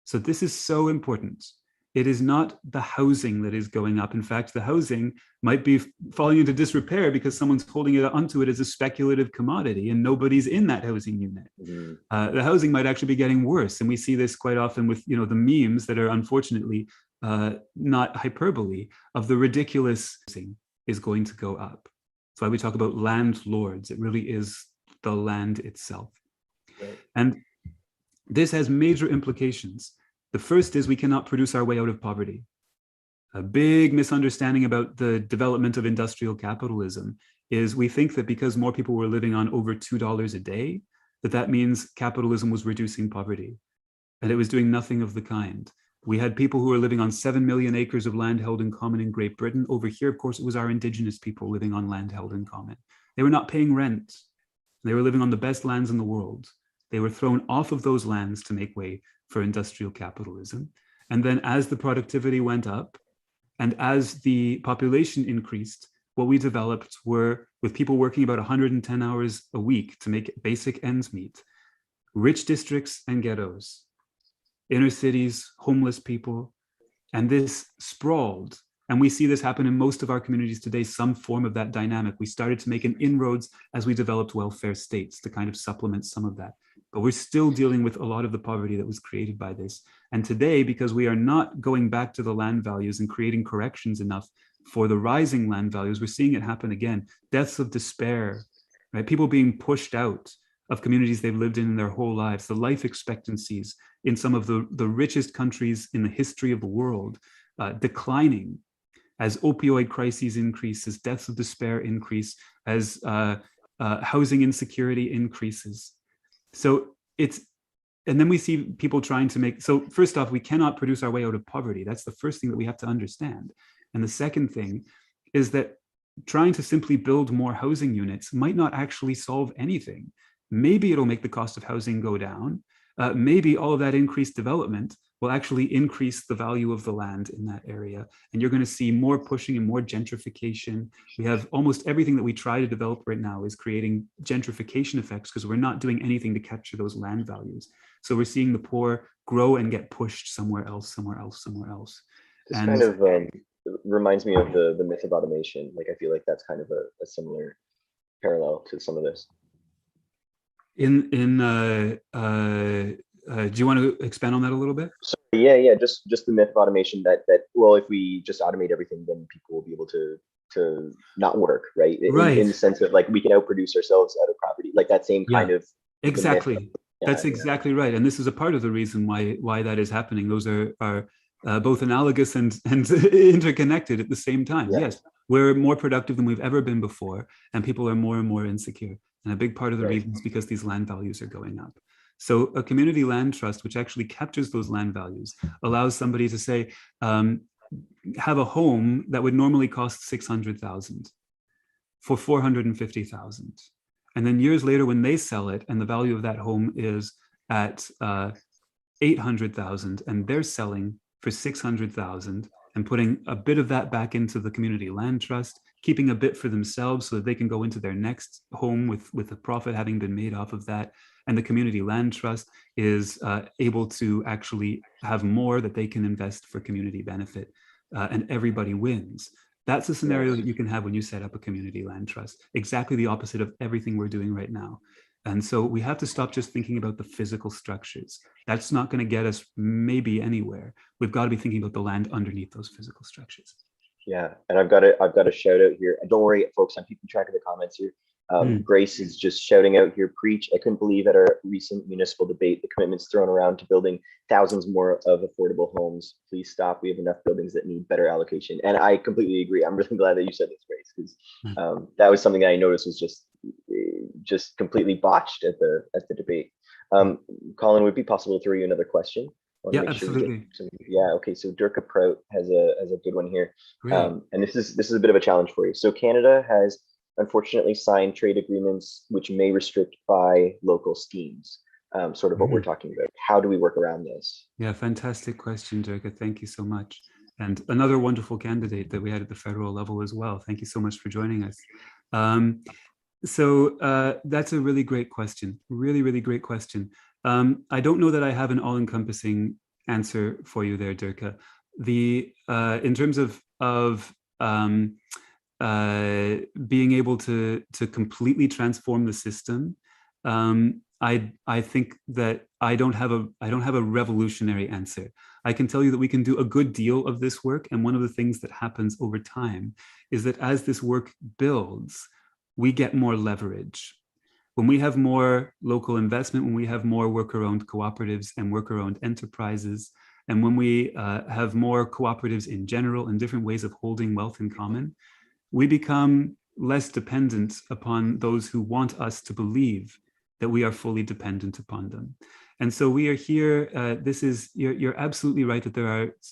So this is so important. It is not the housing that is going up. In fact, the housing might be falling into disrepair because someone's holding it onto it as a speculative commodity and nobody's in that housing unit. The housing might actually be getting worse. And we see this quite often with, the memes that are unfortunately not hyperbole of the ridiculous thing is going to go up. That's why we talk about landlords. It really is the land itself. Right. And this has major implications. The first is we cannot produce our way out of poverty. A big misunderstanding about the development of industrial capitalism is we think that because more people were living on over $2 a day, that means capitalism was reducing poverty. And it was doing nothing of the kind. We had people who were living on 7 million acres of land held in common in Great Britain. Over here, of course, it was our indigenous people living on land held in common. They were not paying rent. They were living on the best lands in the world. They were thrown off of those lands to make way for industrial capitalism. And then as the productivity went up and as the population increased, what we developed were, with people working about 110 hours a week to make basic ends meet, rich districts and ghettos, inner cities, homeless people, and this sprawled. And we see this happen in most of our communities today, some form of that dynamic. We started to make an inroads as we developed welfare states to kind of supplement some of that. But we're still dealing with a lot of the poverty that was created by this. And today, because we are not going back to the land values and creating corrections enough for the rising land values, we're seeing it happen again. Deaths of despair, right? People being pushed out of communities they've lived in their whole lives, the life expectancies in some of the richest countries in the history of the world declining as opioid crises increase, as deaths of despair increase, as housing insecurity increases. So and then we see people trying to so first off, we cannot produce our way out of poverty. That's the first thing that we have to understand. And the second thing is that trying to simply build more housing units might not actually solve anything. Maybe it'll make the cost of housing go down. Maybe all of that increased development will actually increase the value of the land in that area. And you're going to see more pushing and more gentrification. We have almost everything that we try to develop right now is creating gentrification effects because we're not doing anything to capture those land values. So we're seeing the poor grow and get pushed somewhere else, somewhere else, somewhere else. This kind of reminds me of the myth of automation. Like, I feel like that's kind of a similar parallel to some of this. Do you want to expand on that a little bit? So yeah, just the myth of automation that well, if we just automate everything, then people will be able to not work, right? In the sense of like we can outproduce ourselves out of poverty, like that same kind of exactly. That's exactly right, and this is a part of the reason why that is happening. Those are both analogous and interconnected at the same time. Yeah. Yes, we're more productive than we've ever been before, and people are more and more insecure. And a big part of the reason is because these land values are going up. So a community land trust, which actually captures those land values, allows somebody to say, have a home that would normally cost $600,000 for $450,000. And then years later, when they sell it and the value of that home is at $800,000 and they're selling for $600,000 and putting a bit of that back into the community land trust, keeping a bit for themselves so that they can go into their next home with a profit having been made off of that. And the community land trust is able to actually have more that they can invest for community benefit, and everybody wins. That's a scenario that you can have when you set up a community land trust. Exactly the opposite of everything we're doing right now. And so we have to stop just thinking about the physical structures. That's not going to get us maybe anywhere. We've got to be thinking about the land underneath those physical structures. Yeah, and I've got a shout out here. Don't worry, folks, I'm keeping track of the comments here. Grace is just shouting out here, preach. I couldn't believe at our recent municipal debate, the commitments thrown around to building thousands more of affordable homes. Please stop. We have enough buildings that need better allocation. And I completely agree. I'm really glad that you said this, Grace, because that was something that I noticed was just completely botched at the debate. Colin, would it be possible to throw you another question? Yeah, absolutely. Okay. So Dirka Prout has a good one here, and this is a bit of a challenge for you. So Canada has unfortunately signed trade agreements which may restrict buy local schemes. Sort of what we're talking about. How do we work around this? Yeah, fantastic question, Dirka. Thank you so much. And another wonderful candidate that we had at the federal level as well. Thank you so much for joining us. So that's a really great question. Really, really great question. I don't know that I have an all-encompassing answer for you there, Dirka. In terms of being able to completely transform the system, I think that I don't have a revolutionary answer. I can tell you that we can do a good deal of this work, and one of the things that happens over time is that as this work builds, we get more leverage. When we have more local investment, when we have more worker-owned cooperatives and worker-owned enterprises, and when we have more cooperatives in general and different ways of holding wealth in common, we become less dependent upon those who want us to believe that we are fully dependent upon them. And so we are here. You're absolutely right that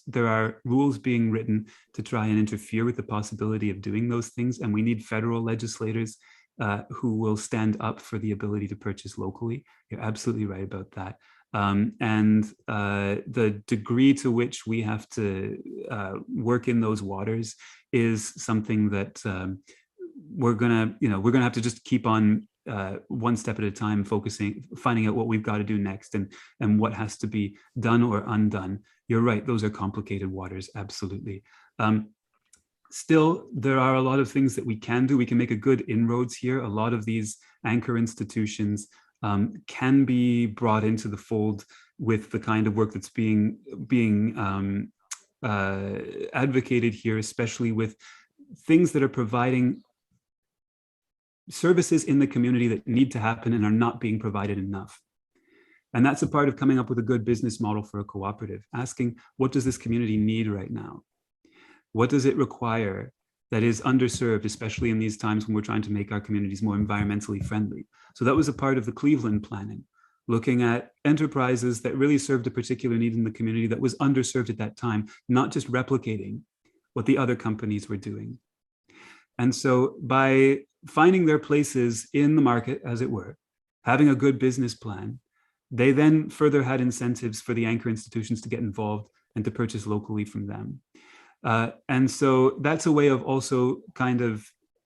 there are rules being written to try and interfere with the possibility of doing those things. And we need federal legislators who will stand up for the ability to purchase locally. You're absolutely right about that. And the degree to which we have to work in those waters is something that we're gonna have to just keep on one step at a time, finding out what we've got to do next and what has to be done or undone. You're right; those are complicated waters, absolutely. Still, there are a lot of things that we can do. We can make a good inroads here. A lot of these anchor institutions can be brought into the fold with the kind of work that's being advocated here, especially with things that are providing services in the community that need to happen and are not being provided enough. And that's a part of coming up with a good business model for a cooperative, asking, what does this community need right now? What does it require that is underserved, especially in these times when we're trying to make our communities more environmentally friendly? So that was a part of the Cleveland planning, looking at enterprises that really served a particular need in the community that was underserved at that time, not just replicating what the other companies were doing. And so by finding their places in the market, as it were, having a good business plan, they then further had incentives for the anchor institutions to get involved and to purchase locally from them. And so that's a way of also kind of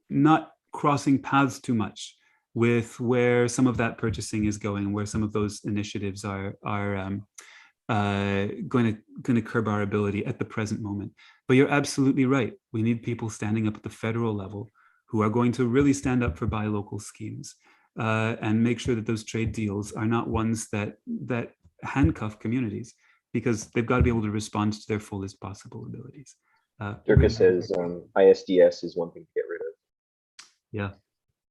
not crossing paths too much with where some of that purchasing is going, where some of those initiatives are going to curb our ability at the present moment. But you're absolutely right. We need people standing up at the federal level who are going to really stand up for buy local schemes and make sure that those trade deals are not ones that handcuff communities, because they've got to be able to respond to their fullest possible abilities. Dirka says ISDS is one thing to get rid of.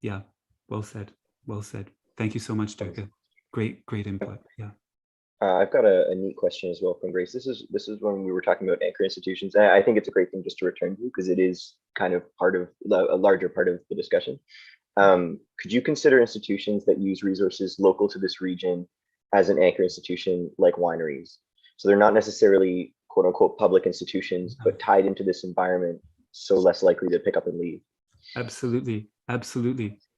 Yeah. Well said. Thank you so much, Dirka. Great input. Yeah. I've got a neat question as well from Grace. This is when we were talking about anchor institutions. And I think it's a great thing just to return to, because it is kind of part of a larger part of the discussion. Could you consider institutions that use resources local to this region as an anchor institution, like wineries? So they're not necessarily quote unquote public institutions, but tied into this environment, so less likely to pick up and leave. Absolutely.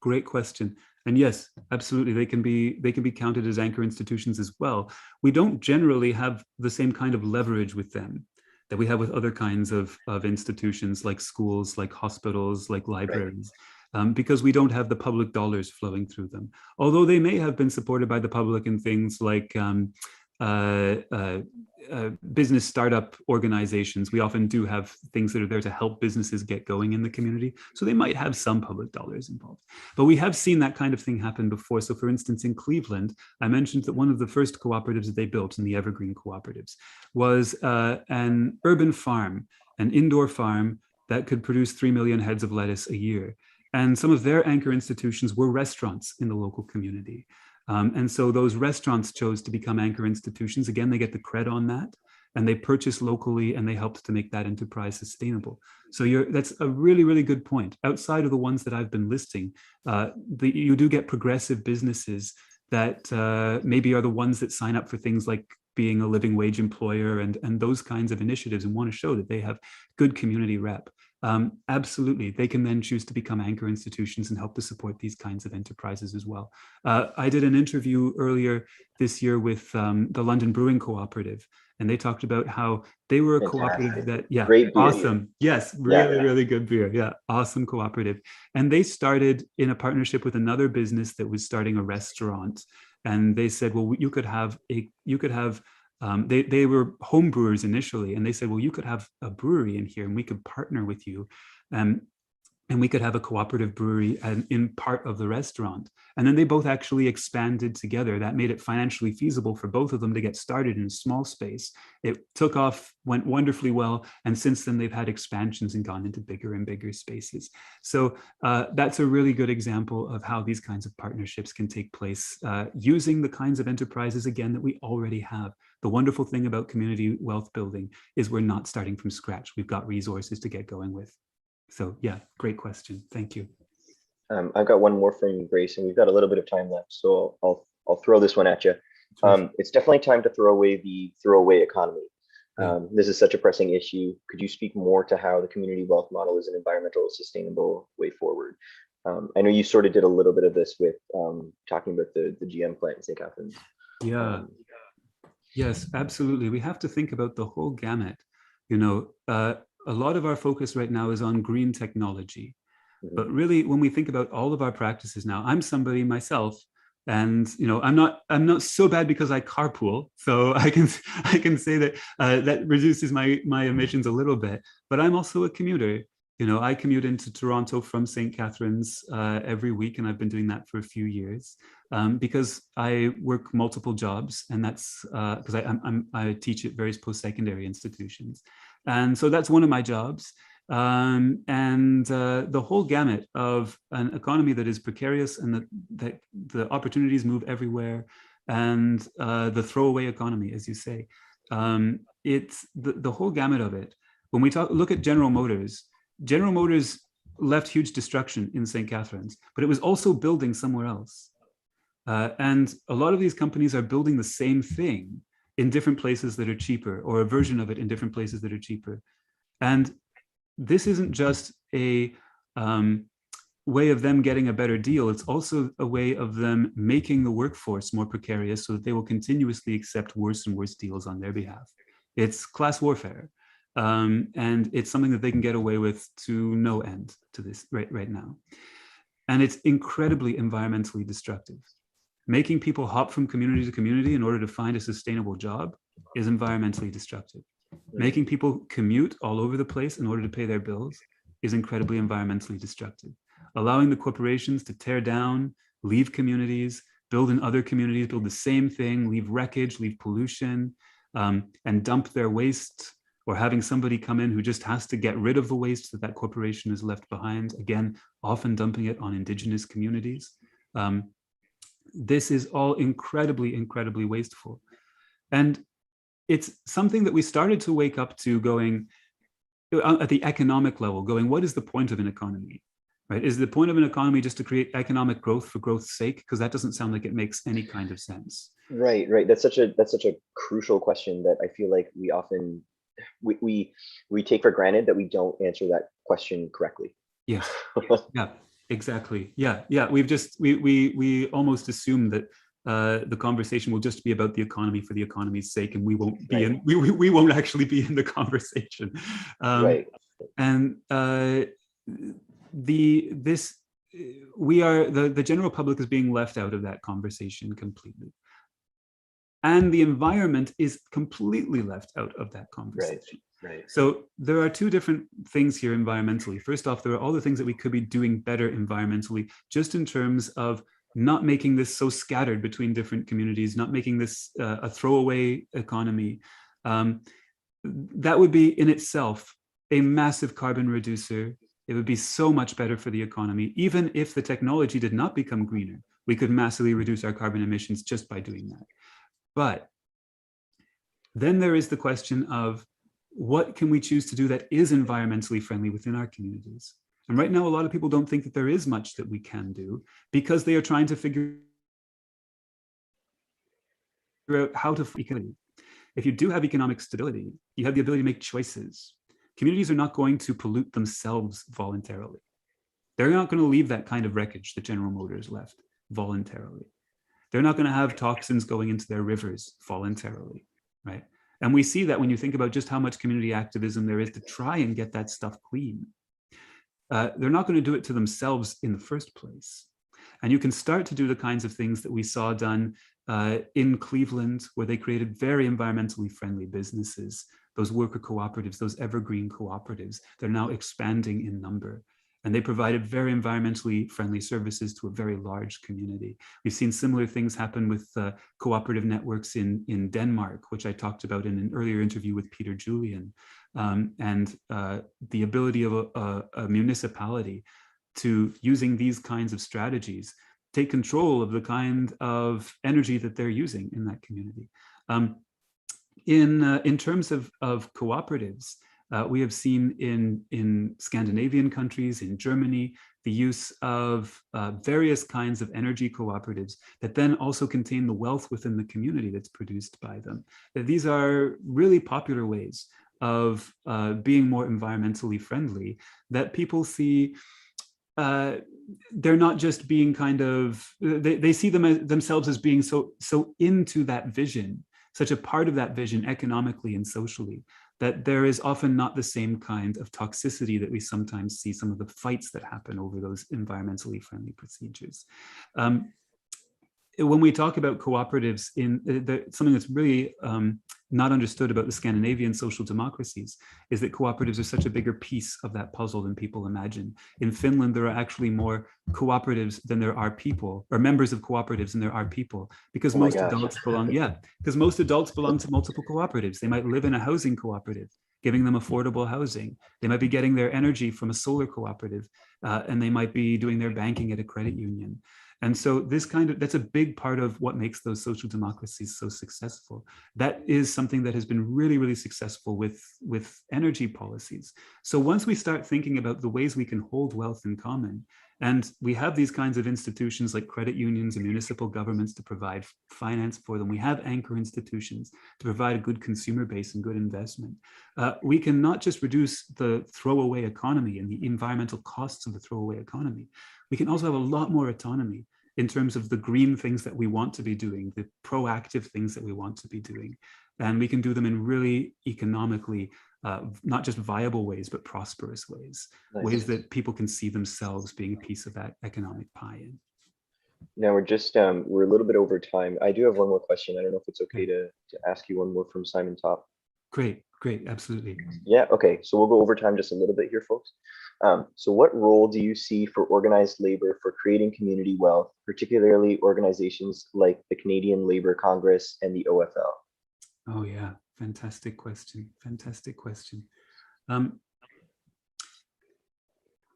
Great question. And yes, absolutely, they can be counted as anchor institutions as well. We don't generally have the same kind of leverage with them that we have with other kinds of institutions, like schools, like hospitals, like libraries, right. Because we don't have the public dollars flowing through them. Although they may have been supported by the public in things like business startup organizations. We often do have things that are there to help businesses get going in the community. So they might have some public dollars involved. But we have seen that kind of thing happen before. So for instance, in Cleveland, I mentioned that one of the first cooperatives that they built in the Evergreen Cooperatives was an urban farm, an indoor farm that could produce 3 million heads of lettuce a year. And some of their anchor institutions were restaurants in the local community. And so those restaurants chose to become anchor institutions. Again, they get the cred on that, and they purchase locally, and they helped to make that enterprise sustainable. So that's a really, really good point. Outside of the ones that I've been listing, you do get progressive businesses that maybe are the ones that sign up for things like being a living wage employer and those kinds of initiatives, and want to show that they have good community rep. Absolutely, they can then choose to become anchor institutions and help to support these kinds of enterprises as well. I did an interview earlier this year with the London Brewing Cooperative, and they talked about how they were a cooperative that, great beer, awesome. Yes, really good beer. Yeah, awesome cooperative. And they started in a partnership with another business that was starting a restaurant. And they said, well, you could have They were home brewers initially, and they said, well, you could have a brewery in here and we could partner with you. And we could have a cooperative brewery in part of the restaurant. And then they both actually expanded together. That made it financially feasible for both of them to get started in a small space. It took off, went wonderfully well. And since then, they've had expansions and gone into bigger and bigger spaces. So that's a really good example of how these kinds of partnerships can take place using the kinds of enterprises, again, that we already have. The wonderful thing about community wealth building is we're not starting from scratch. We've got resources to get going with. So yeah, great question. Thank you. I've got one more from Grace, and we've got a little bit of time left, so I'll throw this one at you. It's definitely time to throw away the throwaway economy. This is such a pressing issue. Could you speak more to how the community wealth model is an environmental sustainable way forward? I know you sort of did a little bit of this with talking about the GM plant in St. Catharines. Yeah. Yes, absolutely. We have to think about the whole gamut. You know, a lot of our focus right now is on green technology. But really, when we think about all of our practices now, I'm somebody myself, and you know, I'm not so bad because I carpool, so I can say that that reduces my emissions a little bit. But I'm also a commuter. You know, I commute into Toronto from St. Catharines every week, and I've been doing that for a few years because I work multiple jobs, and that's because I teach at various post-secondary institutions. And so that's one of my jobs. The whole gamut of an economy that is precarious and that the opportunities move everywhere, and the throwaway economy, as you say, it's the whole gamut of it. When we look at General Motors left huge destruction in St. Catharines, but it was also building somewhere else. And a lot of these companies are building the same thing in different places that are cheaper, or a version of it in different places that are cheaper. And this isn't just a way of them getting a better deal. It's also a way of them making the workforce more precarious so that they will continuously accept worse and worse deals on their behalf. It's class warfare. And it's something that they can get away with to no end to this right now. And it's incredibly environmentally destructive. Making people hop from community to community in order to find a sustainable job is environmentally destructive. Making people commute all over the place in order to pay their bills is incredibly environmentally destructive. Allowing the corporations to tear down, leave communities, build in other communities, build the same thing, leave wreckage, leave pollution, and dump their waste, or having somebody come in who just has to get rid of the waste that corporation has left behind, again, often dumping it on Indigenous communities. This is all incredibly, incredibly wasteful. And it's something that we started to wake up to, going at the economic level, going, what is the point of an economy? Right? Is the point of an economy just to create economic growth for growth's sake? Because that doesn't sound like it makes any kind of sense. Right. That's such a crucial question that I feel like we often we take for granted that we don't answer that question correctly. Yes. Yeah. Exactly. Yeah. We almost assume that the conversation will just be about the economy for the economy's sake, and we won't be in. We won't actually be in the conversation. Right. And the general public is being left out of that conversation completely, and the environment is completely left out of that conversation. Right. So there are two different things here environmentally. First off, there are all the things that we could be doing better environmentally, just in terms of not making this so scattered between different communities, not making this a throwaway economy. That would be in itself a massive carbon reducer. It would be so much better for the economy. Even if the technology did not become greener, we could massively reduce our carbon emissions just by doing that. But then there is the question of, what can we choose to do that is environmentally friendly within our communities? And right now, a lot of people don't think that there is much that we can do, because they are trying to figure out how to economy. If you do have economic stability, you have the ability to make choices. Communities are not going to pollute themselves voluntarily. They're not going to leave that kind of wreckage that General Motors left voluntarily. They're not going to have toxins going into their rivers voluntarily, right? And we see that when you think about just how much community activism there is to try and get that stuff clean. They're not going to do it to themselves in the first place. And you can start to do the kinds of things that we saw done in Cleveland, where they created very environmentally friendly businesses, those worker cooperatives, those evergreen cooperatives. They're now expanding in number. And they provided very environmentally friendly services to a very large community. We've seen similar things happen with cooperative networks in Denmark, which I talked about in an earlier interview with Peter Julian, and the ability of a municipality to, using these kinds of strategies, take control of the kind of energy that they're using in that community. In terms of cooperatives, we have seen in Scandinavian countries, in Germany, the use of various kinds of energy cooperatives that then also contain the wealth within the community that's produced by them. These are really popular ways of being more environmentally friendly that people see. They're not just being kind of, they see themselves as being so into that vision, such a part of that vision economically and socially, that there is often not the same kind of toxicity that we sometimes see, some of the fights that happen over those environmentally friendly procedures. When we talk about cooperatives, something that's really not understood about the Scandinavian social democracies is that cooperatives are such a bigger piece of that puzzle than people imagine. In Finland, there are actually more cooperatives than there are people, or members of cooperatives than there are people, because most adults belong, because most adults belong to multiple cooperatives. They might live in a housing cooperative, giving them affordable housing. They might be getting their energy from a solar cooperative, and they might be doing their banking at a credit union. And so that's a big part of what makes those social democracies so successful. That is something that has been really, really successful with energy policies. So once we start thinking about the ways we can hold wealth in common, and we have these kinds of institutions like credit unions and municipal governments to provide finance for them, we have anchor institutions to provide a good consumer base and good investment. We can not just reduce the throwaway economy and the environmental costs of the throwaway economy, we can also have a lot more autonomy in terms of the green things that we want to be doing, the proactive things that we want to be doing. And we can do them in really economically, not just viable ways, but prosperous ways, ways that people can see themselves being a piece of that economic pie in. Now we're just, we're a little bit over time. I do have one more question. I don't know if it's okay to ask you one more from Simon Top. Great, absolutely. Yeah, okay. So we'll go over time just a little bit here, folks. So what role do you see for organized labor for creating community wealth, particularly organizations like the Canadian Labour Congress and the OFL? Oh yeah, fantastic question.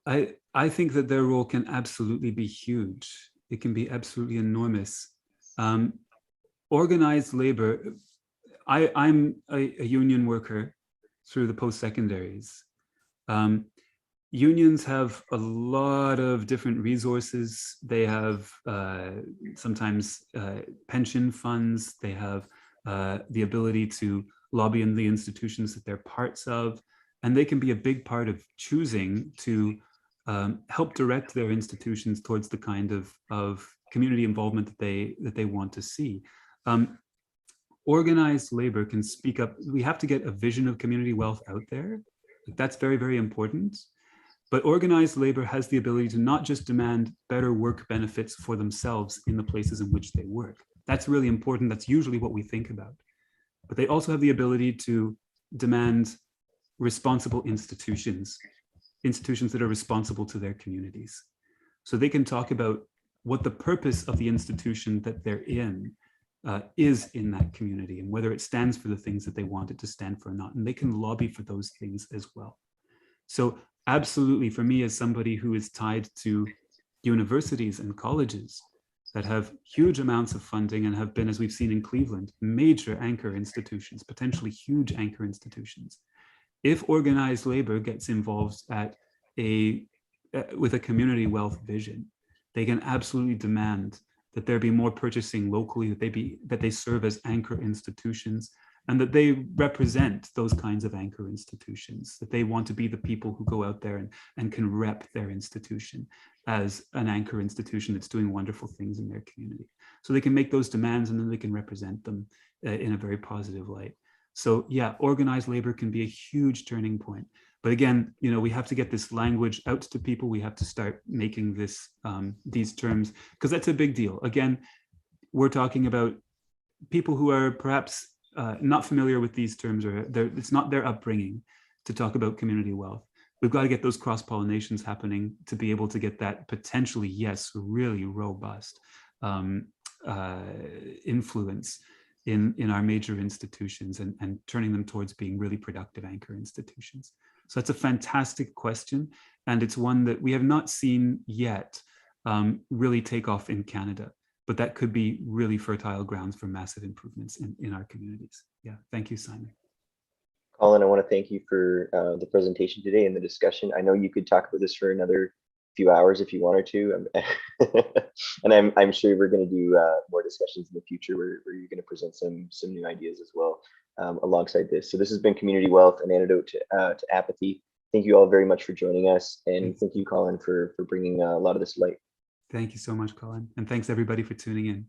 I think that their role can absolutely be huge. It can be absolutely enormous. Organized labor, I'm a union worker through the post-secondaries. Unions have a lot of different resources. They have sometimes pension funds. They have the ability to lobby in the institutions that they're parts of. And they can be a big part of choosing to help direct their institutions towards the kind of community involvement that they want to see. Organized labor can speak up. We have to get a vision of community wealth out there. That's very, very important. But organized labor has the ability to not just demand better work benefits for themselves in the places in which they work. That's really important. That's usually what we think about. But they also have the ability to demand responsible institutions that are responsible to their communities. So they can talk about what the purpose of the institution that they're in is in that community, and whether it stands for the things that they want it to stand for or not. And they can lobby for those things as well. So absolutely, for me, as somebody who is tied to universities and colleges that have huge amounts of funding and have been, as we've seen in Cleveland, major anchor institutions, potentially huge anchor institutions. If organized labor gets involved with a community wealth vision, they can absolutely demand that there be more purchasing locally, that they serve as anchor institutions, and that they represent those kinds of anchor institutions, that they want to be the people who go out there and can rep their institution as an anchor institution that's doing wonderful things in their community. So they can make those demands, and then they can represent them in a very positive light. So yeah, organized labor can be a huge turning point. But again, we have to get this language out to people. We have to start making this these terms, because that's a big deal. Again, we're talking about people who are perhaps not familiar with these terms, or it's not their upbringing to talk about community wealth. We've got to get those cross-pollinations happening to be able to get that potentially, yes, really robust influence in our major institutions, and turning them towards being really productive anchor institutions. So that's a fantastic question. And it's one that we have not seen yet really take off in Canada, but that could be really fertile grounds for massive improvements in our communities. Yeah, thank you, Simon. Colin, I want to thank you for the presentation today and the discussion. I know you could talk about this for another few hours if you wanted to, and I'm sure we're going to do more discussions in the future where you're going to present some new ideas as well alongside this. So this has been Community Wealth, an antidote to apathy. Thank you all very much for joining us, and thank you, Colin, for bringing a lot of this light. Thank you so much, Colin, and thanks everybody for tuning in.